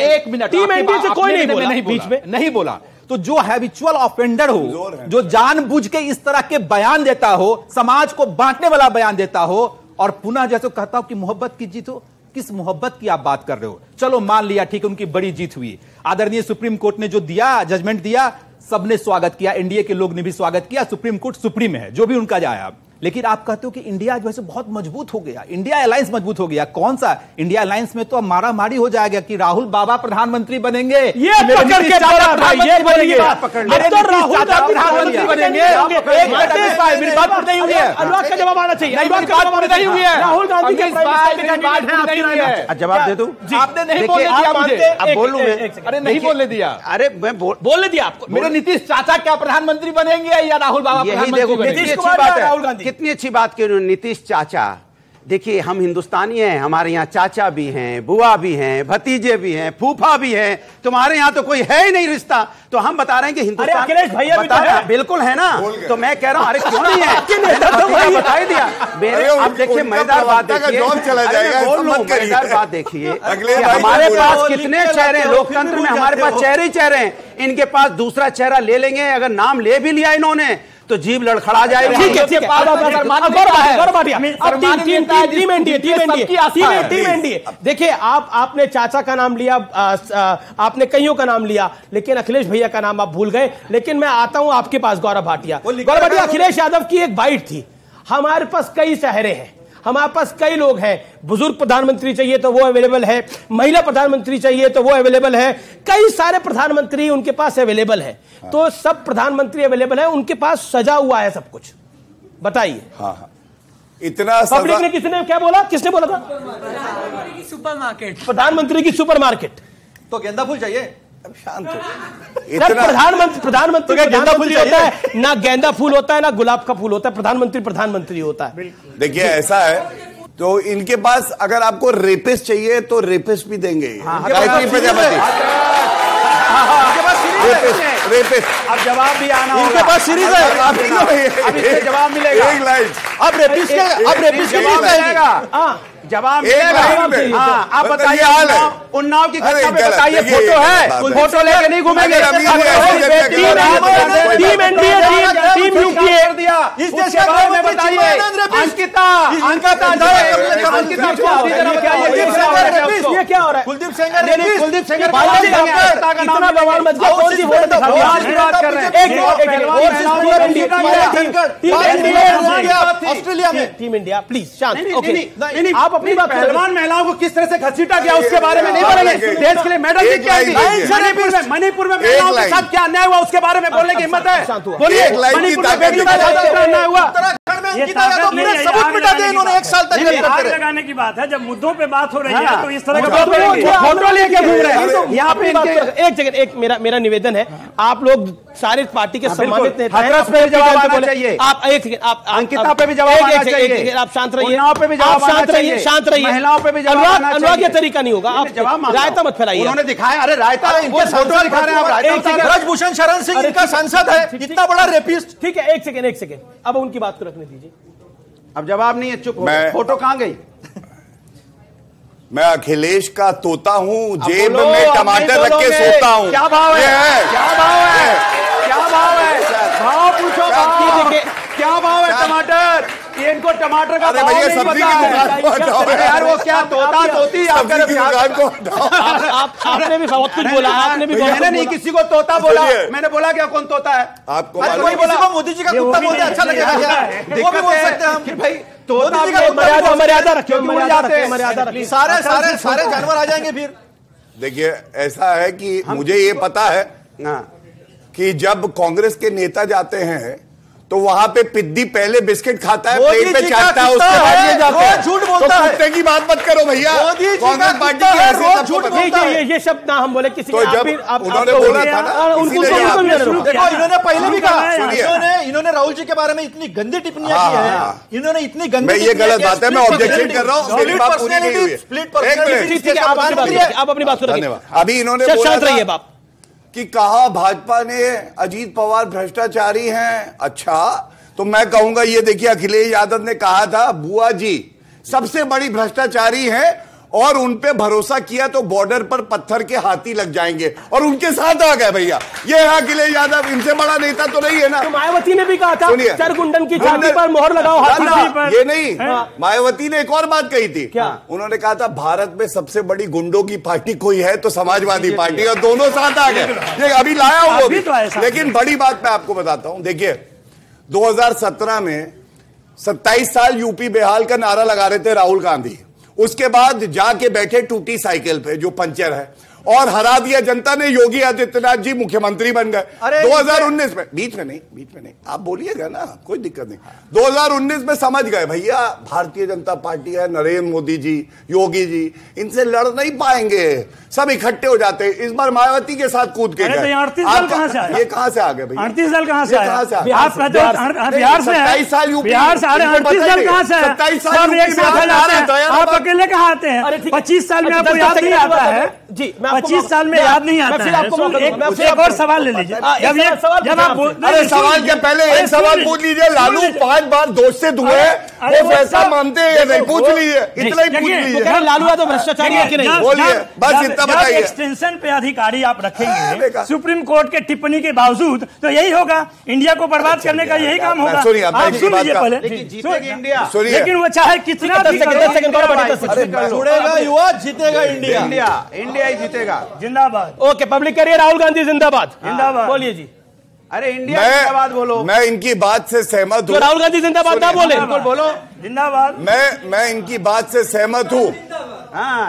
S8: एक मिनट,
S1: टीम एनडीए से कोई नहीं बोला,
S8: बीच में नहीं बोला। तो जो हैबिचुअल ऑफेंडर हो, जो जानबूझ के इस तरह के बयान देता हो, समाज को बांटने वाला बयान देता हो, और पुनः जैसे कहता हूं कि मोहब्बत की जीत हो, किस मोहब्बत की आप बात कर रहे हो? चलो मान लिया, ठीक है, उनकी बड़ी जीत हुई। आदरणीय सुप्रीम कोर्ट ने जो दिया, जजमेंट दिया, सबने स्वागत किया, एनडीए के लोग ने भी स्वागत किया। सुप्रीम कोर्ट सुप्रीम है, जो भी उनका जाए। लेकिन आप कहते हो कि इंडिया जो है बहुत मजबूत हो गया, इंडिया अलायंस मजबूत हो गया। कौन सा इंडिया अलायंस में तो अब मारामारी हो जाएगा कि राहुल बाबा प्रधानमंत्री बनेंगे,
S1: ये पकड़ के प्रधानमंत्री बनेंगे, प्रधानमंत्री बनेंगे।
S8: मेरी बात पूरी नहीं हुई है,
S1: अनुराग का जवाब आना चाहिए।
S8: पूरी नहीं हुई है,
S1: राहुल गांधी के
S10: जवाब दे दूं?
S8: आपने नहीं बोलने दिया मुझे।
S10: अब बोलूं मैं?
S8: अरे नहीं बोलने दिया।
S10: अरे मैं
S1: बोलने दिया आपको।
S8: मेरे नीतीश चाचा क्या प्रधानमंत्री बनेंगे या राहुल बाबा प्रधानमंत्री बनेंगे?
S1: नीतीश कुमार या राहुल गांधी?
S10: कितनी अच्छी बात की उन्होंने, नीतीश चाचा। देखिए, हम हिंदुस्तानी हैं, हमारे यहाँ चाचा भी हैं, बुआ भी हैं, भतीजे भी हैं, फूफा भी हैं। तुम्हारे यहाँ तो कोई है ही नहीं रिश्ता, तो हम बता रहे हैं कि हिंदुस्तान।
S1: अखिलेश भैया भी तो है।
S10: बिल्कुल है ना, तो मैं कह रहा हूँ, अरे क्यों नहीं है? बता ही दिया मेरे। अब देखिए, मजेदार बात देखिए, मजेदार बात देखिए, हमारे पास कितने चेहरे हैं लोकतंत्र में, हमारे पास चेहरे ही चेहरे हैं। इनके पास दूसरा चेहरा ले लेंगे, अगर नाम ले भी लिया इन्होंने तो जीभ लड़खड़ा जाएगा।
S1: ठीक है, टीम एनडीए। देखिए, आपने चाचा का नाम लिया, आपने कईयों का नाम लिया, लेकिन अखिलेश भैया का नाम आप भूल गए। लेकिन मैं आता हूं आपके पास, गौरव भाटिया। गौरव भाटिया, अखिलेश यादव की एक बाइट थी, हमारे पास कई चेहरे हैं, हमारे पास कई लोग हैं। बुजुर्ग प्रधानमंत्री चाहिए तो वो अवेलेबल है, महिला प्रधानमंत्री चाहिए तो वो अवेलेबल है, कई सारे प्रधानमंत्री उनके पास अवेलेबल है। तो सब प्रधानमंत्री अवेलेबल है, उनके पास सजा हुआ है सब कुछ। बताइए।
S7: हाँ, इतना
S1: पब्लिक ने किसने क्या बोला? किसने बोला था? प्रधानमंत्री की सुपरमार्केट।
S8: तो गेंदा फूल चाहिए?
S7: शांत हो।
S1: प्रधानमंत्री होता है ना, गेंदा फूल होता है ना गुलाब का फूल होता है। प्रधानमंत्री होता है।
S7: देखिए, ऐसा है, तो इनके पास अगर आपको रेपिस्ट चाहिए तो रेपिस्ट भी देंगे। रेपिस्ट।
S10: अब जवाब भी आना होगा।
S8: इनके पास सीरीज है,
S10: अब इससे जवाब मिलेगा।
S7: एक लाइन।
S8: अब रेपिस्ट
S10: जवाब मिलेगा। जवाब मिलेगा। हाँ, आप बताइए, उन्नाव की घटना पे बताइए। फोटो है, फोटो लेके नहीं घूमेंगे।
S1: टीम एनडीए, टीम यूपीए
S8: इस देश के बारे में बताइए।
S10: अंकिता
S1: ये क्या हो रहा है?
S8: कुलदीप सेंगर
S1: इतना बवाल मच गया, कौन सी फोटो दिखा रही है?
S10: बात कर रहे हैं।
S8: ऑस्ट्रेलिया में
S1: टीम इंडिया, प्लीज शांत। ओके, आप अपनी बात।
S10: पहलवान महिलाओं को किस तरह से घसीटा गया उसके बारे में नहीं बोलेंगे। देश के लिए मेडल जीत के आई थी। मणिपुर में महिलाओं के साथ क्या अन्याय हुआ उसके बारे में बोलने की हिम्मत है? बोलिए। मणिपुर में बेटियों के साथ क्या अन्याय हुआ?
S8: सबूत मिटा दिया इन्होंने, 1 साल तक
S9: आग लगाने की बात है। जब मुद्दों पे बात हो रही है तो इस तरह का
S10: फोटो लेके घूम रहे हैं यहाँ पे।
S1: एक जगह, एक मेरा निवेदन है, आप लोग सारे पार्टी के सम्मानित नेता हैं,
S10: हाथरस पे भी जवाब आना चाहिए।
S1: आप एक सेकंड, आप
S10: अंकिता पे भी जवाब आना चाहिए।
S1: आप शांत रहिए,
S10: उन्नाव पे भी जवाब आना चाहिए।
S1: शांत रहिए।
S10: महिलाओं पे भी जवाब आना चाहिए।
S1: अनुराग, ये तरीका नहीं होगा। आप रायता मत फैलाइए।
S10: उन्होंने दिखाया, अरे रायता इनके फोटो दिखा रहे हैं आप।
S8: ब्रजभूषण शरण सिंह इनका सांसद है, इतना बड़ा रेपिस्ट।
S1: ठीक है, एक सेकंड, अब उनकी बात को रखने दीजिए।
S10: अब जवाब नहीं है, चुप हो। फोटो कहां गई?
S7: मैं अखिलेश का तोता हूँ, जेब में टमाटर रख के सोता हूँ।
S10: क्या भाव है? क्या भाव है? क्या भाव है? भाव पूछो। क्या भाव है टमाटर? ये इनको टमाटर का भाव नहीं पता। यार वो क्या तोता तोती
S1: आपने भी बहुत कुछ बोला। आपने भी,
S10: मैंने नहीं किसी को तोता बोला। मैंने बोला क्या कौन तोता है?
S7: आपको
S8: कोई किसी को मोदी जी का कुत्ता बोलते अच्छा लगेगा क्या? वो भी बोल सकते हैं हम भाई।
S1: मर्यादा रखिए, मर्यादा रखिए।
S8: सारे जानवर आ जाएंगे फिर।
S7: देखिए, ऐसा है कि मुझे ये पता है कि जब कांग्रेस के नेता जाते हैं तो वहां पे पिद्दी पहले बिस्किट खाता है, प्लेट पे चाटता है, उसके बाद ये जाता है।
S8: झूठ बोलता है।
S7: कुत्ते की बात मत करो भैया। कांग्रेस पार्टी की हैसियत सबको पता है।
S1: ये शब्द ना हम बोले किसी।
S7: तो जब उन्होंने बोला था ना,
S8: देखो इन्होंने पहले भी कहा, इन्होंने राहुल जी के बारे में इतनी गंदी टिप्पणियां की है। इन्होंने इतनी गंदी,
S7: मैं ये गलत बात है, मैं ऑब्जेक्शन कर रहा हूँ, मेरी बात पूरी नहीं हुई है।
S1: आप अपनी बात को रखिए।
S7: अभी इन्होंने
S1: शांत रहिए बाप।
S7: कि कहा भाजपा ने अजीत पवार भ्रष्टाचारी हैं। अच्छा, तो मैं कहूंगा ये देखिए, अखिलेश यादव ने कहा था बुआ जी सबसे बड़ी भ्रष्टाचारी हैं और उन पे भरोसा किया तो बॉर्डर पर पत्थर के हाथी लग जाएंगे, और उनके साथ आ गए भैया। ये है अखिलेश यादव, इनसे बड़ा नेता तो नहीं है ना।
S1: तो मायावती ने भी कहा था सरगुंडन की छाती पर मोहर लगाओ, हाथी पर।
S7: ये नहीं, मायावती ने एक और बात कही थी। क्या? उन्होंने कहा था भारत में सबसे बड़ी गुंडों की पार्टी कोई है तो समाजवादी पार्टी, और दोनों साथ आ गए। अभी लाया हूं, लेकिन बड़ी बात मैं आपको बताता हूं। देखिए 2017 में 27 साल यूपी बेहाल का नारा लगा रहे थे राहुल गांधी, उसके बाद जाके बैठे टूटी साइकिल पे जो पंचर है, और हरा दिया जनता ने। योगी आदित्यनाथ जी मुख्यमंत्री बन गए 2019 में। बीच में नहीं आप बोलिएगा ना, कोई दिक्कत नहीं। 2019 में समझ गए भैया भारतीय जनता पार्टी है, नरेंद्र मोदी जी, योगी जी, इनसे लड़ नहीं पाएंगे, सब इकट्ठे हो जाते। इस बार मायावती के साथ कूद के गए।
S9: 38 साल कहां से आए?
S7: ये कहां से आ गए भैया?
S9: 38 साल कहां से आए?
S7: बिहार से।
S9: बिहार से 27 साल यूपी, बिहार से 38 साल कहां से?
S7: 27 साल
S9: आप अकेले कहां आते हैं? 25 साल में आपको याद नहीं आता है जी? 25 साल में याद नहीं आता है। एक और सवाल ले लीजिए। जब आप
S7: अरे सवाल के पहले एक सवाल पूछ लीजिए, लालू 5 बार दोष से धुए, वो पैसा मानते हैं नहीं? पूछ लीजिए, इतना ही पूछ लीजिए।
S1: लालू यादव भ्रष्टाचारी है कि नहीं?
S7: बोलिए, बस इतना बताइए।
S9: एक्सटेंशन पे अधिकारी आप रखेंगे सुप्रीम कोर्ट के टिप्पणी के बावजूद, तो यही होगा, इंडिया को बर्बाद करने का यही काम होगा। आप सुन लीजिए पहले, लेकिन वो चाहे कितना
S8: जुड़ेगा युवा, जीतेगा इंडिया,
S10: इंडिया ही जीतेगा।
S1: जिंदाबाद। ओके, पब्लिक करिए राहुल गांधी जिंदाबाद। जिंदाबाद बोलिए जी।
S10: अरे इंडिया जिंदाबाद बोलो।
S7: मैं इनकी बात से सहमत हूँ।
S1: राहुल गांधी जिंदाबाद ना बोले, बोलो
S9: जिंदाबाद।
S7: मैं इनकी बात से सहमत हूँ।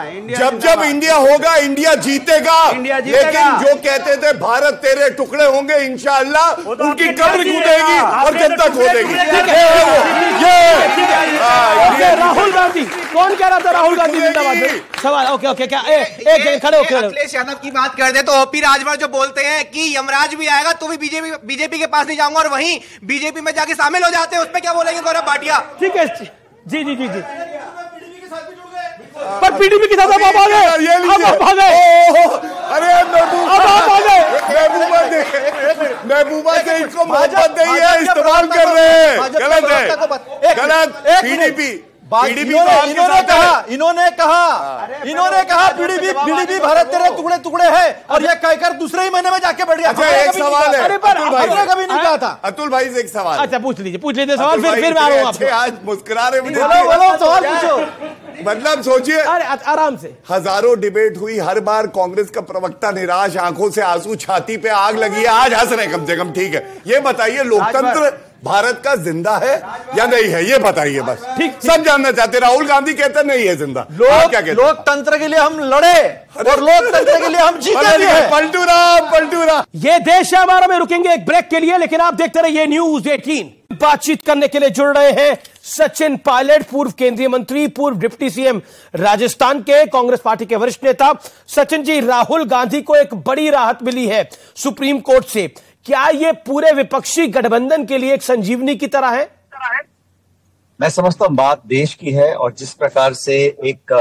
S10: इंडिया
S7: जब इंडिया होगा इंडिया जीतेगा। लेकिन जो कहते थे भारत तेरे टुकड़े होंगे, इंशाअल्लाह उनकी कब्र कूदेगी और जनता खोदेगी।
S1: राहुल गांधी, कौन कह रहा था राहुल गांधी जिंदाबाद? सवाल ओके क्या एक खड़े होकर
S11: अखिलेश यादव की बात कर दे तो ओपी राजभर जो बोलते हैं कि यमराज भी आएगा तो भी बीजेपी के पास नहीं जाऊंगा, और वहीं बीजेपी में जाके शामिल हो जाते हैं, उस पर क्या बोलेंगे गौरव भाटिया?
S1: ठीक है जी। पर पीडीपी के साथ आप आ गए।
S7: अरे महबूबा से इसको मोहब्बत नहीं है, इस्तेमाल कर रहे हैं। गलत है, गलत। पीडीपी
S8: इन्होंने कहा पीडीपी भारत तेरे टुकड़े टुकड़े है, और ये कहकर दूसरे ही महीने में जाके बढ़ गया।
S7: अच्छा, एक सवाल है,
S8: कभी नहीं कहा था।
S7: अतुल भाई से एक सवाल।
S1: अच्छा पूछ लीजिए सवाल, फिर मैं आ रहा हूँ।
S7: आज मुस्कुरा रहे मुझे।
S8: सवाल पूछो।
S7: मतलब सोचिए,
S1: आराम से।
S7: हजारों डिबेट हुई, हर बार कांग्रेस का प्रवक्ता निराश, आंखों से आंसू, छाती पे आग लगी है। आज हंस रहे कम से कम, ठीक है। ये बताइए लोकतंत्र भारत का जिंदा है या नहीं है, ये बताइए बस। ठीक, सब जानना चाहते। राहुल गांधी कहते नहीं है जिंदा।
S8: लोग क्या कहते? लोकतंत्र के लिए हम लड़े और लोकतंत्र के लिए हम जीते भी हैं।
S7: पलटूरा।
S1: ये देश है हमारा। में रुकेंगे एक ब्रेक के लिए, लेकिन आप देखते रहिए न्यूज 18। बातचीत करने के लिए जुड़ रहे हैं सचिन पायलट, पूर्व केंद्रीय मंत्री, पूर्व डिप्टी सीएम राजस्थान के, कांग्रेस पार्टी के वरिष्ठ नेता। सचिन जी, राहुल गांधी को एक बड़ी राहत मिली है सुप्रीम कोर्ट से। क्या ये पूरे विपक्षी गठबंधन के लिए एक संजीवनी की तरह है?
S12: मैं समझता हूं बात देश की है, और जिस प्रकार से एक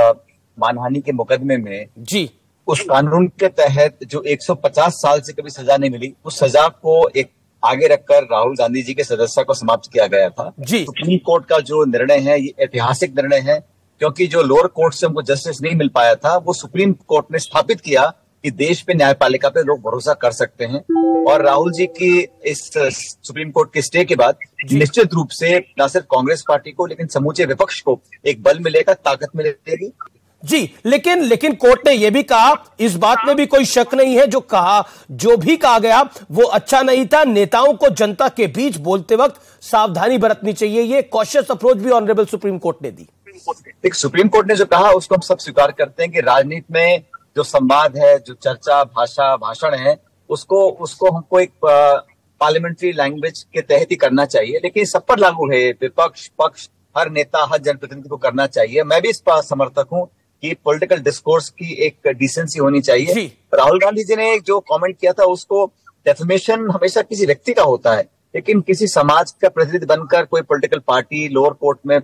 S12: मानहानि के मुकदमे में
S1: जी
S12: उस कानून के तहत जो 150 साल से कभी सजा नहीं मिली, उस सजा को एक आगे रखकर राहुल गांधी जी के सदस्यता को समाप्त किया गया था। सुप्रीम कोर्ट का जो निर्णय है ये ऐतिहासिक निर्णय है, क्योंकि जो लोअर कोर्ट से हमको जस्टिस नहीं मिल पाया था, वो सुप्रीम कोर्ट ने स्थापित किया कि देश पे न्यायपालिका पे लोग भरोसा कर सकते हैं। और राहुल जी की इस सुप्रीम कोर्ट के स्टे के बाद निश्चित रूप से न सिर्फ कांग्रेस पार्टी को लेकिन समूचे विपक्ष को एक बल मिलेगा, ताकत मिलेगी।
S1: जी, लेकिन कोर्ट ने यह भी कहा, इस बात में भी कोई शक नहीं है, जो भी कहा गया वो अच्छा नहीं था। नेताओं को जनता के बीच बोलते वक्त सावधानी बरतनी चाहिए, ये कॉशियस अप्रोच भी ऑनरेबल सुप्रीम कोर्ट ने दी।
S12: एक सुप्रीम कोर्ट ने जो कहा उसको हम सब स्वीकार करते हैं कि राजनीति में जो संवाद है, जो चर्चा, भाषण है, उसको हमको एक पार्लियामेंट्री लैंग्वेज के तहत ही करना चाहिए। लेकिन सब पर लागू है, विपक्ष, पक्ष, हर नेता, हर जनप्रतिनिधि को करना चाहिए। मैं भी इस पर समर्थक हूं कि पॉलिटिकल डिस्कोर्स की एक डिसेंसी होनी चाहिए। राहुल गांधी जी ने जो कमेंट किया था, उसको डेफमेशन हमेशा किसी व्यक्ति का होता है, लेकिन किसी समाज का प्रतिनिधि बनकर कोई पॉलिटिकल पार्टी लोअर कोर्ट में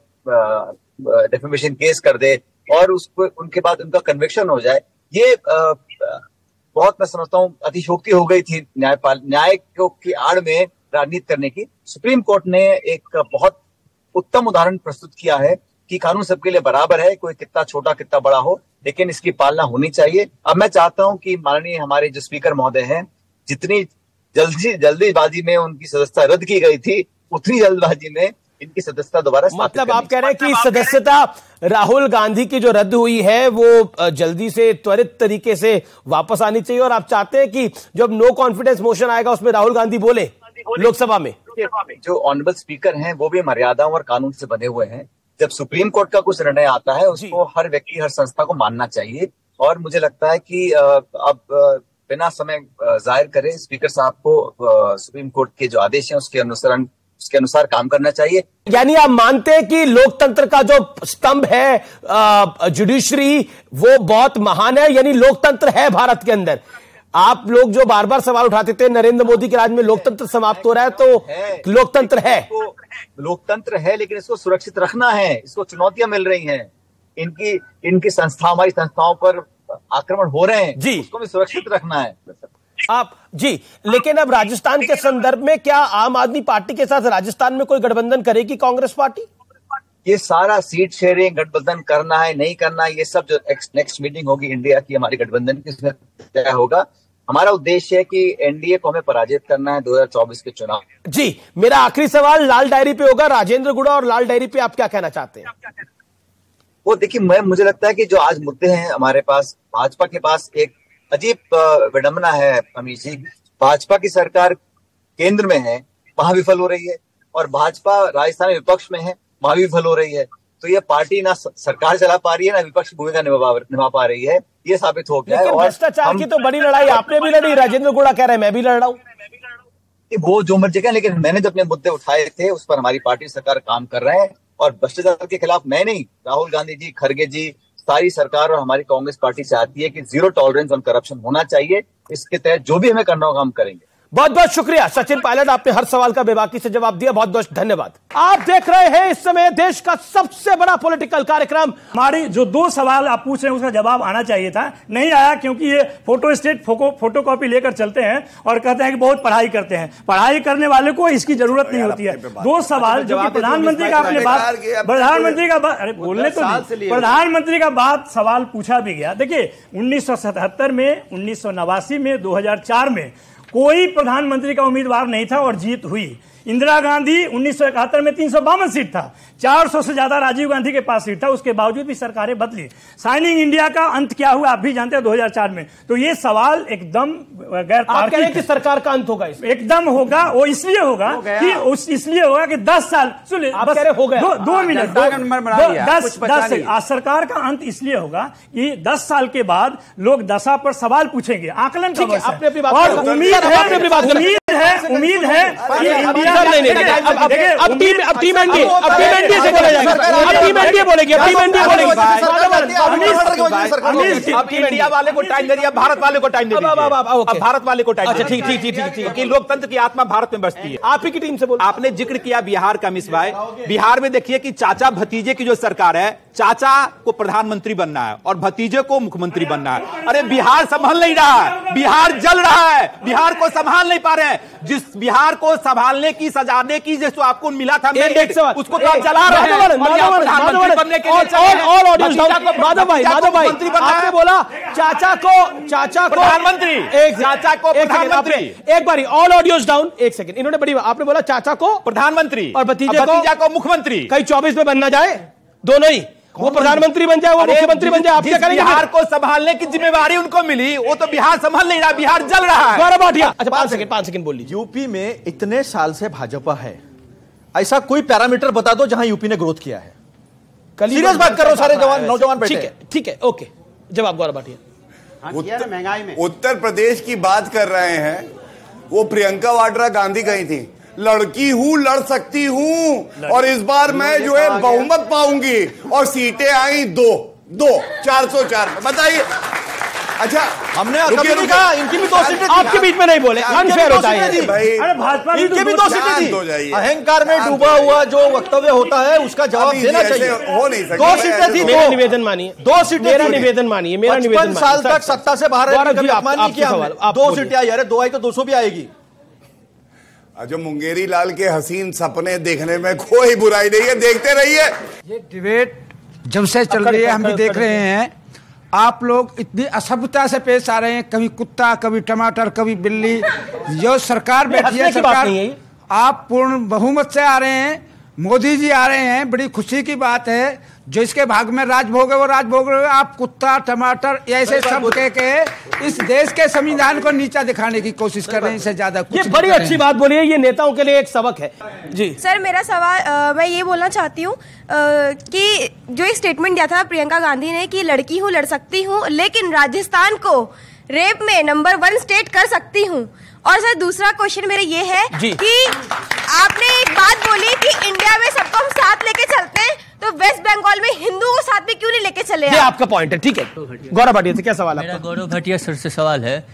S12: डेफमेशन केस कर दे और उसको उनके बाद उनका कन्विक्शन हो जाए, ये बहुत मैं समझता हूँ अतिशयोक्ति हो गई थी न्याय की आड़ में राजनीति करने की। सुप्रीम कोर्ट ने एक बहुत उत्तम उदाहरण प्रस्तुत किया है कि कानून सबके लिए बराबर है, कोई कितना छोटा कितना बड़ा हो, लेकिन इसकी पालना होनी चाहिए। अब मैं चाहता हूं कि माननीय हमारे जो स्पीकर महोदय हैं, जितनी जल्दीबाजी में उनकी सदस्यता रद्द की गई थी, उतनी जल्दबाजी में इनकी सदस्यता दोबारा
S1: मतलब आप कह रहे हैं कि सदस्यता राहुल गांधी की जो रद्द हुई है वो जल्दी से त्वरित तरीके से वापस आनी चाहिए, और आप चाहते हैं कि जब नो कॉन्फिडेंस मोशन आएगा उसमें राहुल गांधी बोले लोकसभा में।
S12: जो ऑनरेबल स्पीकर हैं वो भी मर्यादाओं और कानून से बने हुए हैं। जब सुप्रीम कोर्ट का कुछ निर्णय आता है उसको हर व्यक्ति हर संस्था को मानना चाहिए, और मुझे लगता है कि अब बिना समय जाहिर करे स्पीकर साहब को सुप्रीम कोर्ट के जो आदेश हैं उसके अनुसार काम करना चाहिए।
S1: यानी आप मानते हैं कि लोकतंत्र का जो स्तंभ है जुडिशरी वो बहुत महान है, यानी लोकतंत्र है भारत के अंदर। आप लोग जो बार बार सवाल उठाते थे नरेंद्र मोदी के राज में लोकतंत्र समाप्त हो रहा है, तो लोकतंत्र है,
S12: लोकतंत्र है, लेकिन इसको सुरक्षित रखना है। इसको चुनौतियां मिल रही हैं, इनकी संस्था हमारी संस्थाओं पर आक्रमण हो रहे हैं जी, उसको भी सुरक्षित रखना है
S1: आप जी। लेकिन अब राजस्थान के संदर्भ में क्या आम आदमी पार्टी के साथ राजस्थान में कोई गठबंधन करेगी कांग्रेस पार्टी?
S12: ये सारा सीट शेयरिंग गठबंधन करना है नहीं करना है, ये सब जो नेक्स्ट मीटिंग होगी इंडिया की हमारी गठबंधन की, इसमें तय होगा। हमारा उद्देश्य है कि एनडीए को हमें पराजित करना है 2024 के चुनाव।
S1: जी, मेरा आखिरी सवाल लाल डायरी पे होगा। राजेंद्र गुड़ा और लाल डायरी पे आप क्या कहना चाहते हैं?
S12: वो देखिए, मुझे लगता है कि जो आज मुद्दे हैं हमारे पास, भाजपा के पास एक अजीब विडंबना है अमित जी। भाजपा की सरकार केंद्र में है, वहां विफल हो रही है, और भाजपा राजस्थान में विपक्ष में है, वहां भी विफल हो रही है। तो ये पार्टी ना सरकार चला पा रही है ना विपक्ष की भूमिका निभा पा रही है, ये साबित हो गया है। और
S1: भ्रष्टाचार की तो बड़ी लड़ाई आपने भी लड़ी, राजेंद्र गुड़ा कह रहे हैं मैं भी लड़ रहा हूँ।
S12: वो जो मर्जी कहें, लेकिन मैंने जो अपने मुद्दे उठाए थे उस पर हमारी पार्टी सरकार काम कर रहे हैं, और भ्रष्टाचार के खिलाफ मैं नहीं, राहुल गांधी जी, खड़गे जी, सारी सरकार और हमारी कांग्रेस पार्टी चाहती है कि जीरो टॉलरेंस ऑन करप्शन होना चाहिए। इसके तहत जो भी हमें करना होगा हम करेंगे।
S1: बहुत बहुत शुक्रिया सचिन पायलट, आपने हर सवाल का बेबाकी से जवाब दिया, बहुत बहुत धन्यवाद। आप देख रहे हैं इस समय देश का सबसे बड़ा पॉलिटिकल कार्यक्रम।
S9: हमारी जो 2 सवाल आप पूछ रहे हैं उसका जवाब आना चाहिए था, नहीं आया, क्योंकि ये फोटो स्टेट फोटोकॉपी लेकर चलते हैं और कहते हैं कि बहुत पढ़ाई करते हैं। पढ़ाई करने वाले को इसकी जरूरत नहीं होती है। 2 सवाल जो कि प्रधानमंत्री का आपने बात, प्रधानमंत्री का बात, अरे बोलने तो नहीं, प्रधानमंत्री का बात सवाल पूछा भी गया। देखिए 1977 में, 1989 में, 2004 में कोई प्रधानमंत्री का उम्मीदवार नहीं था और जीत हुई। इंदिरा गांधी 1971 में 352 सीट था, 400 से ज्यादा राजीव गांधी के पास सीट था, उसके बावजूद भी सरकारें बदली। शाइनिंग इंडिया का अंत क्या हुआ आप भी जानते हैं 2004 में। तो ये सवाल एकदम गैर तार्किक है कि
S1: सरकार का अंत होगा,
S9: एकदम होगा। वो इसलिए होगा कि इसलिए होगा कि 10 साल सुनिए, हो गया 2 मिनट 10 सरकार का अंत इसलिए होगा कि 10 साल के बाद लोग दशा पर सवाल पूछेंगे, आकलन का वजह है, और उम्मीद है कि इंडिया
S1: अब टीम एनडीए से बोला जाएगा, अब टीम एनडीए बोलेगी, अब टीम एनडीए बोलेगी।
S6: अब इंडिया वाले को टाइम दे दिया, भारत वाले को टाइम दे दिया, अब भारत वाले को टाइम। अच्छा ठीक, क्योंकि लोकतंत्र की आत्मा भारत में बसती है।
S1: आप ही की टीम से बोलो।
S6: आपने जिक्र किया बिहार का मिसबाय। बिहार में देखिए कि चाचा भतीजे की जो सरकार है, चाचा को प्रधानमंत्री बनना है और भतीजे को मुख्यमंत्री बनना है। अरे बिहार संभाल नहीं रहा है, बिहार जल रहा है, बिहार को संभाल नहीं पा रहे हैं। जिस बिहार को संभालने की, सजाने की जैसे आपको मिला था मैंडेट, उसको तो आप जला रहे हैं। प्रधानमंत्री बनने के लिए
S1: माधव भाई आपने बोला चाचा को
S6: प्रधानमंत्री, चाचा को प्रधानमंत्री।
S1: एक बारी ऑल ऑडियोज डाउन, एक सेकंड। इन्होंने बड़ी, आपने बोला चाचा को
S6: प्रधानमंत्री
S1: और भतीजा
S6: को मुख्यमंत्री।
S1: कहीं 24 में बनना जाए, दोनों ही, वो प्रधानमंत्री बन जाए, वो मुख्यमंत्री बन जाए, आप क्या करेंगे?
S6: बिहार को संभालने की जिम्मेवारी उनको मिली, वो तो बिहार संभाल नहीं रहा, बिहार जल रहा है।
S1: गौरव भाटिया, अच्छा 5 सेकंड बोल लीजिए।
S8: यूपी में इतने साल से भाजपा है, ऐसा कोई पैरामीटर बता दो जहां यूपी ने ग्रोथ किया है। सीरियस बात कर रहे हो, सारे नौजवान बैठे।
S1: ठीक है, ओके, जवाब गौरव भाटिया।
S7: महंगाई में उत्तर प्रदेश की बात कर रहे हैं, वो प्रियंका वाड्रा गांधी गई थी, लड़की हूं, लड़ सकती हूं, और इस बार मैं जो है बहुमत पाऊंगी, और सीटें आई 2 404। बताइए अच्छा
S8: हमने कभी नहीं कहा इनकी भी 2 सीटें थी।
S1: आपके बीच में नहीं बोले, अनफेयर होता है।
S9: अरे भाजपा
S8: इनकी भी 2 सीटें थी। अहंकार में डूबा हुआ जो वक्तव्य होता है उसका जवाब देना चाहिए।
S7: हो नहीं सकता।
S8: 2 सीटें थी।
S1: मेरा निवेदन मानिए,
S8: 2 सीटें,
S1: मेरा निवेदन मानिए, मेरा निवेदन
S8: 55 साल तक सत्ता से बाहर अपमान नहीं किया हमने। 2 सीटें आई, अरे 2 आई तो 200 भी आएगी।
S7: जो मुंगेरी लाल के हसीन सपने देखने में कोई बुराई नहीं है, देखते रहिए।
S13: ये डिबेट जब से चल रही है हम भी देख रहे हैं, आप लोग इतनी असभ्यता से पेश आ रहे हैं, कभी कुत्ता, कभी टमाटर, कभी बिल्ली। जो सरकार बैठी है, सरकार आप पूर्ण बहुमत से आ रहे हैं, मोदी जी आ रहे हैं, बड़ी खुशी की बात है। जो इसके भाग में राजभोग है वो राजभोग है। आप कुत्ता, टमाटर ऐसे शब्द कह के इस देश के संविधान को नीचा दिखाने की कोशिश कर रहे हैं। इससे ज्यादा कुछ
S1: ये बड़ी अच्छी बात बोली है, ये नेताओं के लिए एक सबक है। जी
S14: सर, मेरा सवाल मैं ये बोलना चाहती हूँ कि जो एक स्टेटमेंट दिया था प्रियंका गांधी ने कि लड़की हूँ, लड़ सकती हूँ, लेकिन राजस्थान को रेप में नंबर 1 स्टेट कर सकती हूँ। और सर दूसरा क्वेश्चन मेरा ये है कि आपने एक बात बोली कि इंडिया में सबको हम साथ लेके चलते हैं, तो वेस्ट बंगाल में हिंदुओं को साथ में क्यों नहीं लेके चले?
S1: ये आपका पॉइंट है, ठीक है। गौरव भाटिया से क्या सवाल है?
S15: मेरा गौरव भाटिया सर से सवाल है।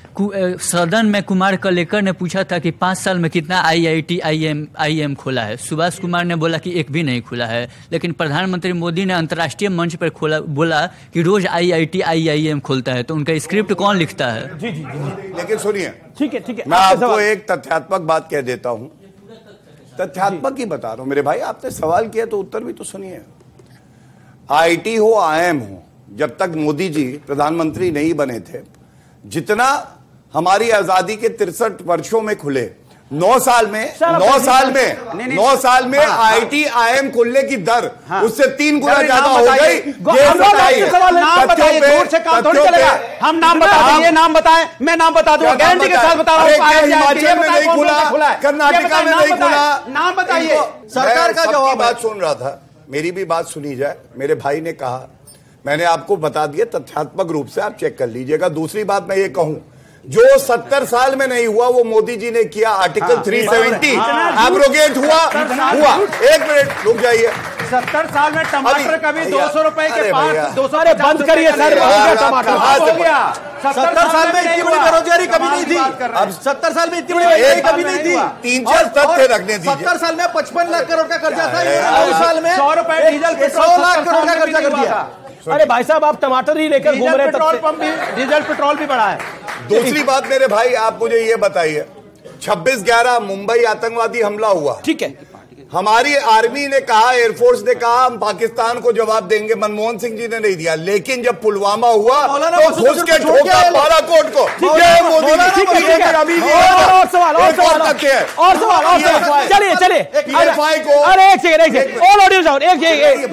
S15: सदन में कुमार कलेकर ने पूछा था कि 5 साल में कितना IIT IIM खोला है। सुभाष कुमार ने बोला कि एक भी नहीं खुला है, लेकिन प्रधानमंत्री मोदी ने अंतर्राष्ट्रीय मंच पर बोला कि रोज IIT IIM खोलता है। तो उनका स्क्रिप्ट कौन लिखता है?
S1: जी जी जी।
S7: लेकिन सुनिए,
S1: ठीक है ठीक है,
S7: मैं आपको एक तथ्यात्मक बात कह देता हूं, तथ्यात्मक ही बता रहा हूं मेरे भाई। आपने सवाल किया तो उत्तर भी तो सुनिए। IIT हो, IIM हो, जब तक मोदी जी प्रधानमंत्री नहीं बने थे, जितना हमारी आजादी के 63 वर्षों में खुले, 9 साल में IIT IIM खुलने की दर उससे 3 गुना ज्यादा हो गई।
S10: हम नाम बताएं, ये नाम बताएं, मैं नाम बता दूं, गारंटी के साथ बता रहा हूं।
S7: हिमाचल में नहीं खुला, कर्नाटका में नहीं खुला,
S10: नाम बताइए।
S7: सरकार का जवाब बात सुन रहा था, मेरी भी बात सुनी जाए। मेरे भाई ने कहा, मैंने आपको बता दिया तथ्यात्मक रूप से, आप चेक कर लीजिएगा। दूसरी बात मैं ये कहूं, जो 70 साल में नहीं हुआ वो मोदी जी ने किया। आर्टिकल 370 एब्रोगेट हुआ। एक मिनट रुक जाइए।
S10: 70 साल में टमाटर कभी 200 रुपए के पास 200
S1: बंद करिए सर, टमाटर
S10: हो गया।
S8: 70 साल में इतनी बड़ी बेरोजगारी कभी नहीं थी। अब 70 साल में इतनी बड़ी बेरोजगारी कभी नहीं थी।
S7: 3-4 तथ्य रखने दीजिए।
S8: 70 साल में 55 लाख करोड़ का कर्जा था, 2 साल में
S10: 100 रुपए डीजल पे
S8: 100 लाख करोड़ का कर्जा कर दिया।
S1: अरे भाई साहब, आप टमाटर ही लेकर घूम रहे हैं।
S10: पेट्रोल पंप भी, डीजल पेट्रोल भी बढ़ा है।
S7: दूसरी बात मेरे भाई, आप मुझे ये बताइए, 26/11 मुंबई आतंकवादी हमला हुआ,
S1: ठीक है,
S7: हमारी आर्मी ने कहा, एयरफोर्स ने कहा हम पाकिस्तान को जवाब देंगे, मनमोहन सिंह जी ने नहीं दिया। लेकिन जब पुलवामा हुआ तो घुस के ठोका बालाकोट को।
S1: चलिए अरे एक सेकंड, ऑल ऑडियो डाउन,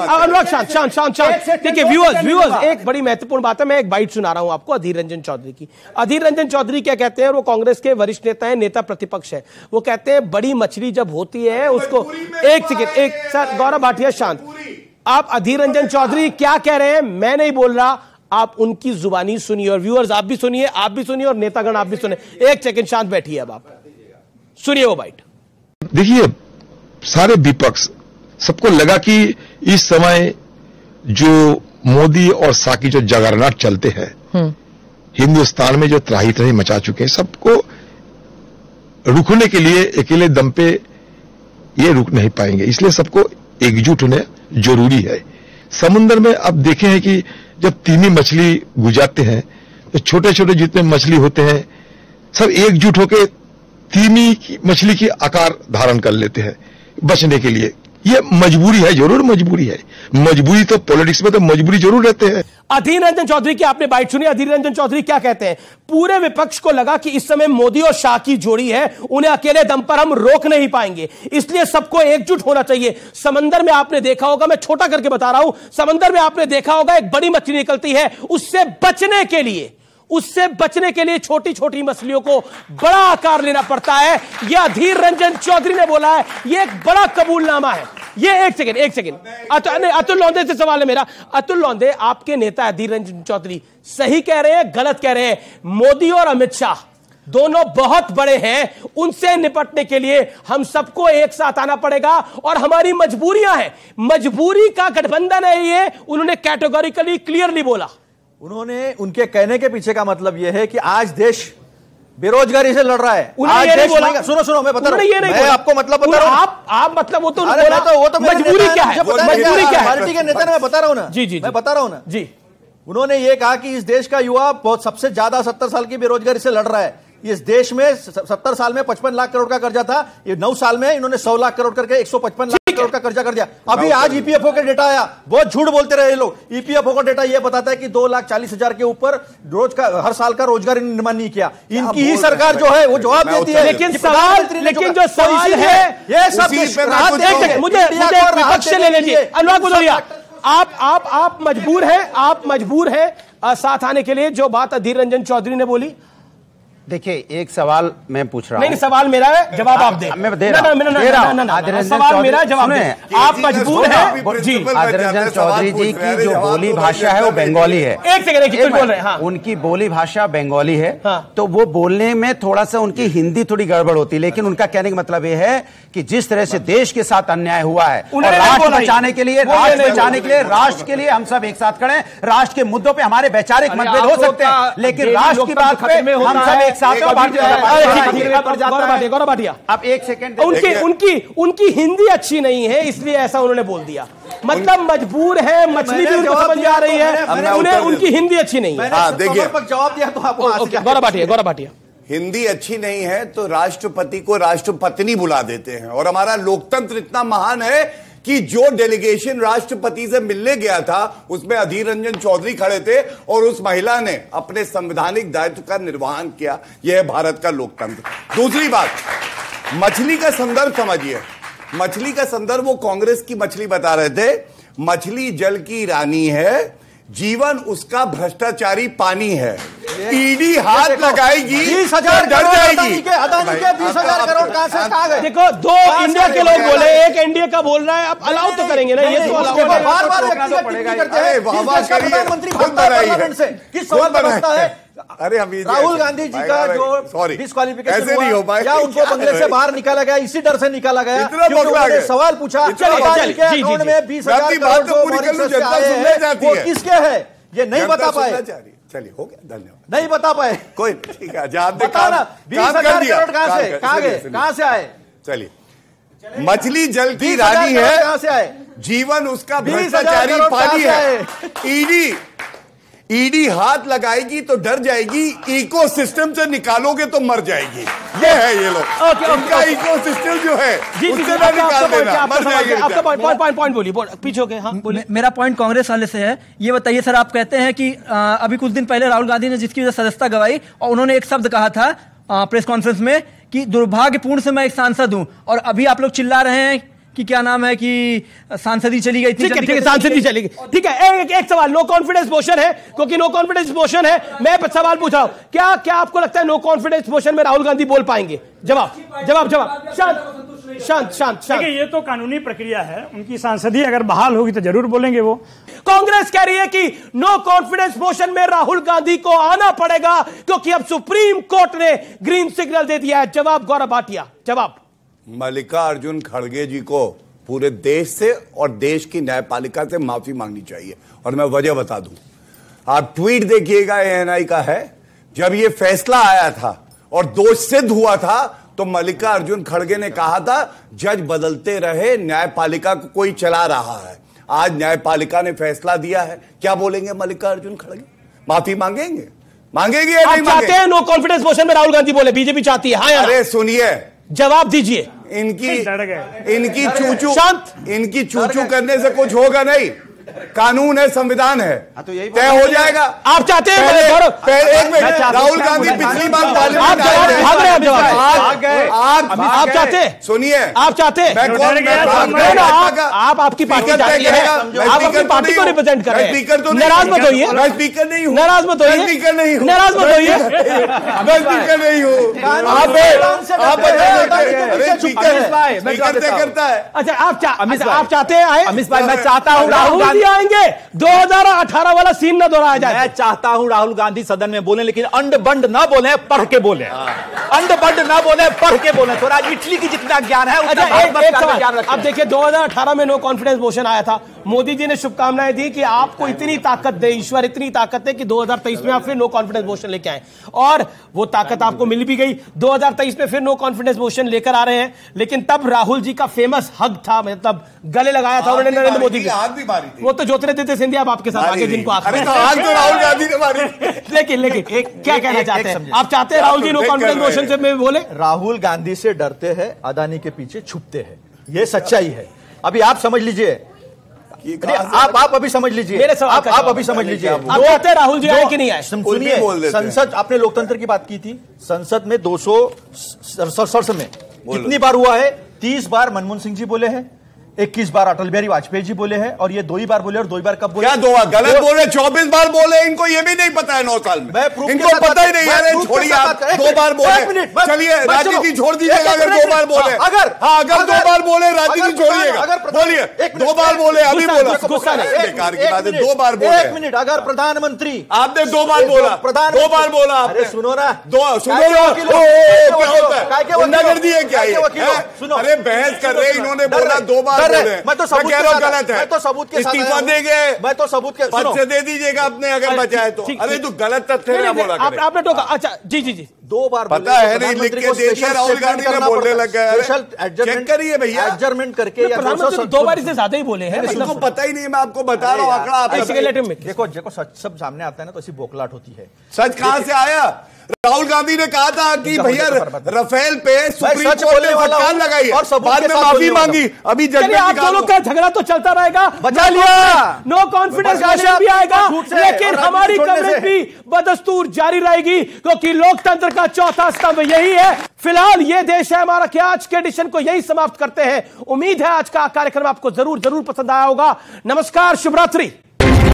S1: अनुराग शांत। देखिए व्यूअर्स, एक बड़ी महत्वपूर्ण बात है, मैं एक बाइट सुना रहा हूं आपको अधीर रंजन चौधरी की। अधीर रंजन चौधरी क्या कहते हैं? वो कांग्रेस के वरिष्ठ नेता है, नेता प्रतिपक्ष है। वो कहते हैं बड़ी मछली जब होती है उसको, एक सेकंड, एक सर, गौरव भाटिया शांत। आप अधीर रंजन चौधरी क्या कह रहे हैं? मैं नहीं बोल रहा, आप उनकी जुबानी सुनिए, और व्यूअर्स आप भी सुनिए, और नेतागण आप भी सुनिए। एक सेकंड शांत बैठिए, अब आप सुनिए वो बाइट।
S16: देखिए, सारे विपक्ष सबको लगा कि इस समय जो मोदी और साकी जो जगरनाट चलते हैं, हिंदुस्तान में जो त्राही त्राही मचा चुके हैं, सबको रुकने के लिए अकेले दम पे ये रुक नहीं पाएंगे। इसलिए सबको एकजुट होने जरूरी है। समुद्र में अब देखे हैं कि जब तीनी मछली गुजारते हैं तो छोटे छोटे जितने मछली होते हैं सब एकजुट होकर तीनी मछली की आकार धारण कर लेते हैं बचने के लिए। ये मजबूरी है, जरूर मजबूरी है। मजबूरी तो पॉलिटिक्स में तो मजबूरी जरूर रहते हैं।
S1: अधीर रंजन चौधरी की आपने बाइट सुनी। अधीर रंजन चौधरी क्या कहते हैं? पूरे विपक्ष को लगा कि इस समय मोदी और शाह की जोड़ी है, उन्हें अकेले दम पर हम रोक नहीं पाएंगे, इसलिए सबको एकजुट होना चाहिए। समंदर में आपने देखा होगा, मैं छोटा करके बता रहा हूं, समंदर में आपने देखा होगा एक बड़ी मछली निकलती है, उससे बचने के लिए छोटी छोटी मछलियों को बड़ा आकार लेना पड़ता है। यह अधीर रंजन चौधरी ने बोला है, यह एक बड़ा कबूलनामा है। ये एक सेकंड अतुल लोंदे से सवाल है मेरा। अतुल लोंदे, आपके नेता अधीर रंजन चौधरी सही कह रहे हैं, गलत कह रहे हैं? मोदी और अमित शाह दोनों बहुत बड़े हैं, उनसे निपटने के लिए हम सबको एक साथ आना पड़ेगा और हमारी मजबूरियां हैं। मजबूरी का गठबंधन है ये, उन्होंने कैटेगोरिकली क्लियरली बोला।
S8: उन्होंने उनके कहने के पीछे का मतलब यह है कि आज देश बेरोजगारी से लड़ रहा है।
S1: आज
S8: ये नहीं
S1: बोला,
S8: सुनो मैं बता रहा हूं, मैं आपको मतलब बता रहा हूं।
S1: आप मतलब वो तो
S8: मजबूरी
S1: क्या है, मजबूरी क्या है,
S8: पार्टी के नेता ने मैं बता रहा हूं ना।
S1: जी,
S8: मैं बता रहा हूं ना
S1: जी।
S8: उन्होंने ये कहा कि इस देश का युवा बहुत सबसे ज्यादा 70 साल की बेरोजगारी से लड़ रहा है। इस देश में 70 साल में 55 लाख करोड़ का कर्जा था, ये 9 साल में इन्होंने 100 लाख करोड़ करके 155 लाख करोड़ का कर्जा कर दिया। अभी आज ईपीएफओ का डेटा आया, बहुत झूठ बोलते रहे लोग। ईपीएफओ का डेटा ये बताता है कि 2,40,000 के ऊपर रोज का हर साल का रोजगार निर्माण नहीं किया। इनकी ही सरकार जो है वो जवाब देती है।
S1: लेकिन जो सवाल है ये सब मुझे विपक्ष से ले लीजिए। अनुराग भदौरिया, आप मजबूर हैं साथ आने के लिए। जो बात अधीर रंजन चौधरी ने बोली,
S10: देखिए एक सवाल मैं पूछ रहा हूं।
S1: नहीं, सवाल मेरा है, जवाब आप दें।
S10: मैं दे रहा हूं।
S1: सवाल मेरा, जवाब दें। आप मजबूर हैं जी।
S10: अधीर रंजन चौधरी जी की जो बोली भाषा है वो बंगाली है।
S1: एक सेकंड बोल रहे हैं।
S10: उनकी बोली भाषा बंगाली है, तो वो बोलने में थोड़ा सा उनकी हिंदी थोड़ी गड़बड़ होती है, लेकिन उनका कहने का मतलब ये है कि जिस तरह से देश के साथ अन्याय हुआ है और राष्ट्र बचाने के लिए राष्ट्र के लिए हम सब एक साथ खड़े हैं। राष्ट्र के मुद्दों पे हमारे वैचारिक मतभेद हो सकते हैं, लेकिन राष्ट्र की बात पे हम सब एक साथ।
S1: गौरव भाटिया,
S10: अब एक सेकंड।
S1: उनकी हिंदी अच्छी नहीं है, इसलिए ऐसा उन्होंने बोल दिया। मतलब मजबूर है, मछली भी उनको समझ में आ रही है, उन्हें उनकी हिंदी अच्छी नहीं है।
S7: देखिए
S8: जवाब दिया तो आपको
S1: गौरव भाटिया,
S7: हिंदी अच्छी नहीं है तो राष्ट्रपति को राष्ट्रपत्नी बुला देते हैं। और हमारा लोकतंत्र इतना महान है कि जो डेलीगेशन राष्ट्रपति से मिलने गया था उसमें अधीर रंजन चौधरी खड़े थे और उस महिला ने अपने संवैधानिक दायित्व का निर्वहन किया। यह है भारत का लोकतंत्र। दूसरी बात, मछली का संदर्भ समझिए। मछली का संदर्भ वो कांग्रेस की मछली बता रहे थे। मछली जल की रानी है, जीवन उसका भ्रष्टाचारी पानी है। ईडी हाथ लगाएगी,
S8: 20,000
S7: डर जाएगी।
S8: अदानी के 20,000 करोड़ कहां से कहां गए?
S1: देखो, 2 इंडिया के लोग बोले, एक एनडीए का बोल रहा है, आप अलाउ तो करेंगे ना? ये तो अलाउ
S8: बार-बार व्यक्तिगत टिप्पणी करते हैं। प्रधानमंत्री पार्लियामेंट से किस सवाल पर बनता है?
S7: अरे
S8: राहुल गांधी जी का जो डिस्क्वालिफिकेशन नहीं हो पाया, क्या उनको बंगले से बाहर निकाला गया? इसी डर से निकाला गया क्योंकि उन्होंने सवाल पूछा अकाउंट में 20,000 करोड़ वो किसके है, ये नहीं बता पाए।
S7: चलिए, हो गया, धन्यवाद।
S8: नहीं बता पाए,
S7: कोई ठीक है। बताना
S8: 20,000 करोड़ कहां से कहां से आए?
S7: चलिए, मछली जल की रानी है,
S8: कहां से आए?
S7: जीवन उसका भ्रष्टाचारी पानी है। ईडी हाथ लगाएगी तो डर जाएगी, इकोसिस्टम से निकालोगे तो मर जाएगी। ये है ये लोग, इनका इकोसिस्टम जो है उससे ना निकाल देना, मर जाएगी।
S1: आपका पॉइंट बोलिए, पीछे हो गए। हाँ,
S17: मेरा पॉइंट कांग्रेस वाले से है। ये बताइए सर, आप कहते हैं कि अभी कुछ दिन पहले राहुल गांधी ने जिसकी वजह से सदस्यता गवाई, और उन्होंने एक शब्द कहा था प्रेस कॉन्फ्रेंस में कि दुर्भाग्यपूर्ण से मैं एक सांसद हूं, और अभी आप लोग चिल्ला रहे हैं कि क्या नाम है कि सांसदी चली गई।
S1: ठीक है, सांसदी चली गई। ठीक है, एक सवाल, नो कॉन्फिडेंस मोशन है, क्योंकि नो कॉन्फिडेंस मोशन है। मैं सवाल पूछ रहा हूं, क्या आपको लगता है नो कॉन्फिडेंस मोशन में राहुल गांधी बोल पाएंगे? जवाब। शांत।
S9: ये तो कानूनी प्रक्रिया है, उनकी सांसदी अगर बहाल होगी तो जरूर बोलेंगे वो।
S1: कांग्रेस कह रही है कि नो कॉन्फिडेंस मोशन में राहुल गांधी को आना पड़ेगा, क्योंकि अब सुप्रीम कोर्ट ने ग्रीन सिग्नल दे दिया है। जवाब गौरव भाटिया, जवाब।
S7: मल्लिकार्जुन खड़गे जी को पूरे देश से और देश की न्यायपालिका से माफी मांगनी चाहिए, और मैं वजह बता दूं। आप ट्वीट देखिएगा, एएनआई का है। जब ये फैसला आया था और दोष सिद्ध हुआ था तो मल्लिकार्जुन खड़गे ने कहा था जज बदलते रहे, न्यायपालिका को कोई चला रहा है। आज न्यायपालिका ने फैसला दिया है, क्या बोलेंगे मल्लिकार्जुन खड़गे? माफी मांगेंगे या नहीं मांगेंगे?
S1: नो कॉन्फिडेंस मोशन में राहुल गांधी बोले, बीजेपी चाहती है। हाँ,
S7: अरे सुनिए,
S1: जवाब दीजिए।
S7: इनकी चूचू करने से कुछ होगा नहीं। कानून है, संविधान है, तय हो जाएगा।
S1: आप चाहते हैं
S7: एक मिनट, राहुल गांधी पिछली बार पार्लियामेंट
S1: आप चाहते,
S7: सुनिए,
S1: आप चाहते, आप आपकी पार्टी चाहती है, आप अपनी पार्टी को रिप्रेजेंट कर रहे हैं। नाराज मत होइए,
S7: मैं स्पीकर नहीं हूँ,
S1: नाराज मत होइए,
S7: स्पीकर नहीं हूँ,
S1: नाराज मत होइए,
S7: मैं स्पीकर नहीं हूँ। स्पीकर करता है।
S1: अच्छा, आप चाहते हैं
S8: अमित भाई, मैं चाहता हूँ राहुल गांधी
S1: आएंगे, 2018 वाला सीन ना दोहराया जाए।
S8: मैं चाहता हूं राहुल गांधी सदन में बोले, लेकिन अंड बंड ना बोले, पढ़ के बोले। अंड बंड ना बोले, पढ़ के बोले। तो इटली की जितना ज्ञान है उतना
S1: एक सवाल, अब देखिए 2018 में नो कॉन्फिडेंस मोशन आया था, मोदी जी ने शुभकामनाएं दी कि आपको इतनी ताकत दे ईश्वर, इतनी ताकत है कि 2023 में आप फिर नो कॉन्फिडेंस मोशन लेके आए, और वो ताकत आपको मिल भी गई। 2023 में फिर नो कॉन्फिडेंस मोशन लेकर आ रहे हैं। लेकिन तब राहुल जी का फेमस हग था, मतलब गले लगाया था उन्होंने नरेंद्र मोदी की। वो तो ज्योतिरादित्य सिंधिया अब आपके साथ आगे जिनको
S7: राहुल गांधी ने मारी।
S1: लेकिन क्या कहना चाहते हैं आप? चाहते हैं Rahul ji no confidence motion से में बोले?
S8: राहुल गांधी से डरते हैं, अदानी के पीछे छुपते हैं, ये सच्चाई है। अभी आप समझ लीजिए, आप अभी समझ लीजिए, आप अभी समझ लीजिए,
S1: आप कहते हैं राहुल जी आए कि नहीं आए?
S8: सुनिए, संसद, आपने लोकतंत्र की बात की थी, संसद में 267 में कितनी बार हुआ है? 30 बार मनमोहन सिंह जी बोले हैं, 21 बार अटल बिहारी वाजपेयी जी बोले हैं, और ये 2 ही बार बोले, और 2 ही बार कब बोले?
S7: क्या 2 बार? गलत बोले, 24 बार बोले। इनको ये भी नहीं पता है 9 साल में, इनको पता ही नहीं है। छोड़िए, आप 2 बार बोले, चलिए राजनीति छोड़ दीजिएगा अगर 2 बार बोले। अगर 2 बार बोले राजनीति छोड़िएगा, बोलिए 2 बार बोले, अभी बोला, बेकार की बात है, 2 बार बोले।
S8: 1 मिनट, अगर प्रधानमंत्री,
S7: आपने 2 बार बोला, 2 बार बोला,
S8: अरे सुनो ना,
S7: सुनो क्या होता है, गुंडागर्दी है क्या? अरे बहस कर रहे, इन्होंने बोला 2 बार।
S8: मैं तो सबूत गलत है, मैं तो सबूत के साथ
S7: इस्तीफा देंगे,
S8: मैं तो सबूत के
S7: पद से दे दीजिएगा अपने अगर बचाए तो। अरे तो गलत तथ्य ना बोला करें।
S1: आपने टोका। अच्छा जी
S8: 2 बार
S7: पता है नहीं, लिख के दे दिया, राहुल गांधी ने बोलने लग गया। चेक करिए भैया,
S8: एडजर्नमेंट करके, या
S1: 2 बार से ज्यादा ही बोले हैं,
S7: इसको पता ही नहीं। मैं आपको बता रहा हूँ आंकड़ा।
S8: देखो सच सब सामने आता है ना, तो ऐसी बोखलाट होती है।
S7: सच कहां से आया? राहुल गांधी ने कहा था कि भैया राफेल पे सुप्रीम कोर्ट ने फटकार लगाई और बाद में माफी मांगी। अभी जजमेंट
S1: आप दोनों का झगड़ा तो चलता रहेगा, नो कॉन्फिडेंस मोशन भी आएगा, लेकिन हमारी कवरेज भी बदस्तूर जारी रहेगी, क्योंकि लोकतंत्र का चौथा स्तंभ यही है। फिलहाल ये देश है हमारा कि आज के एडिशन को यही समाप्त करते हैं। उम्मीद है आज का कार्यक्रम आपको जरूर पसंद आया होगा। नमस्कार, शुभ रात्रि।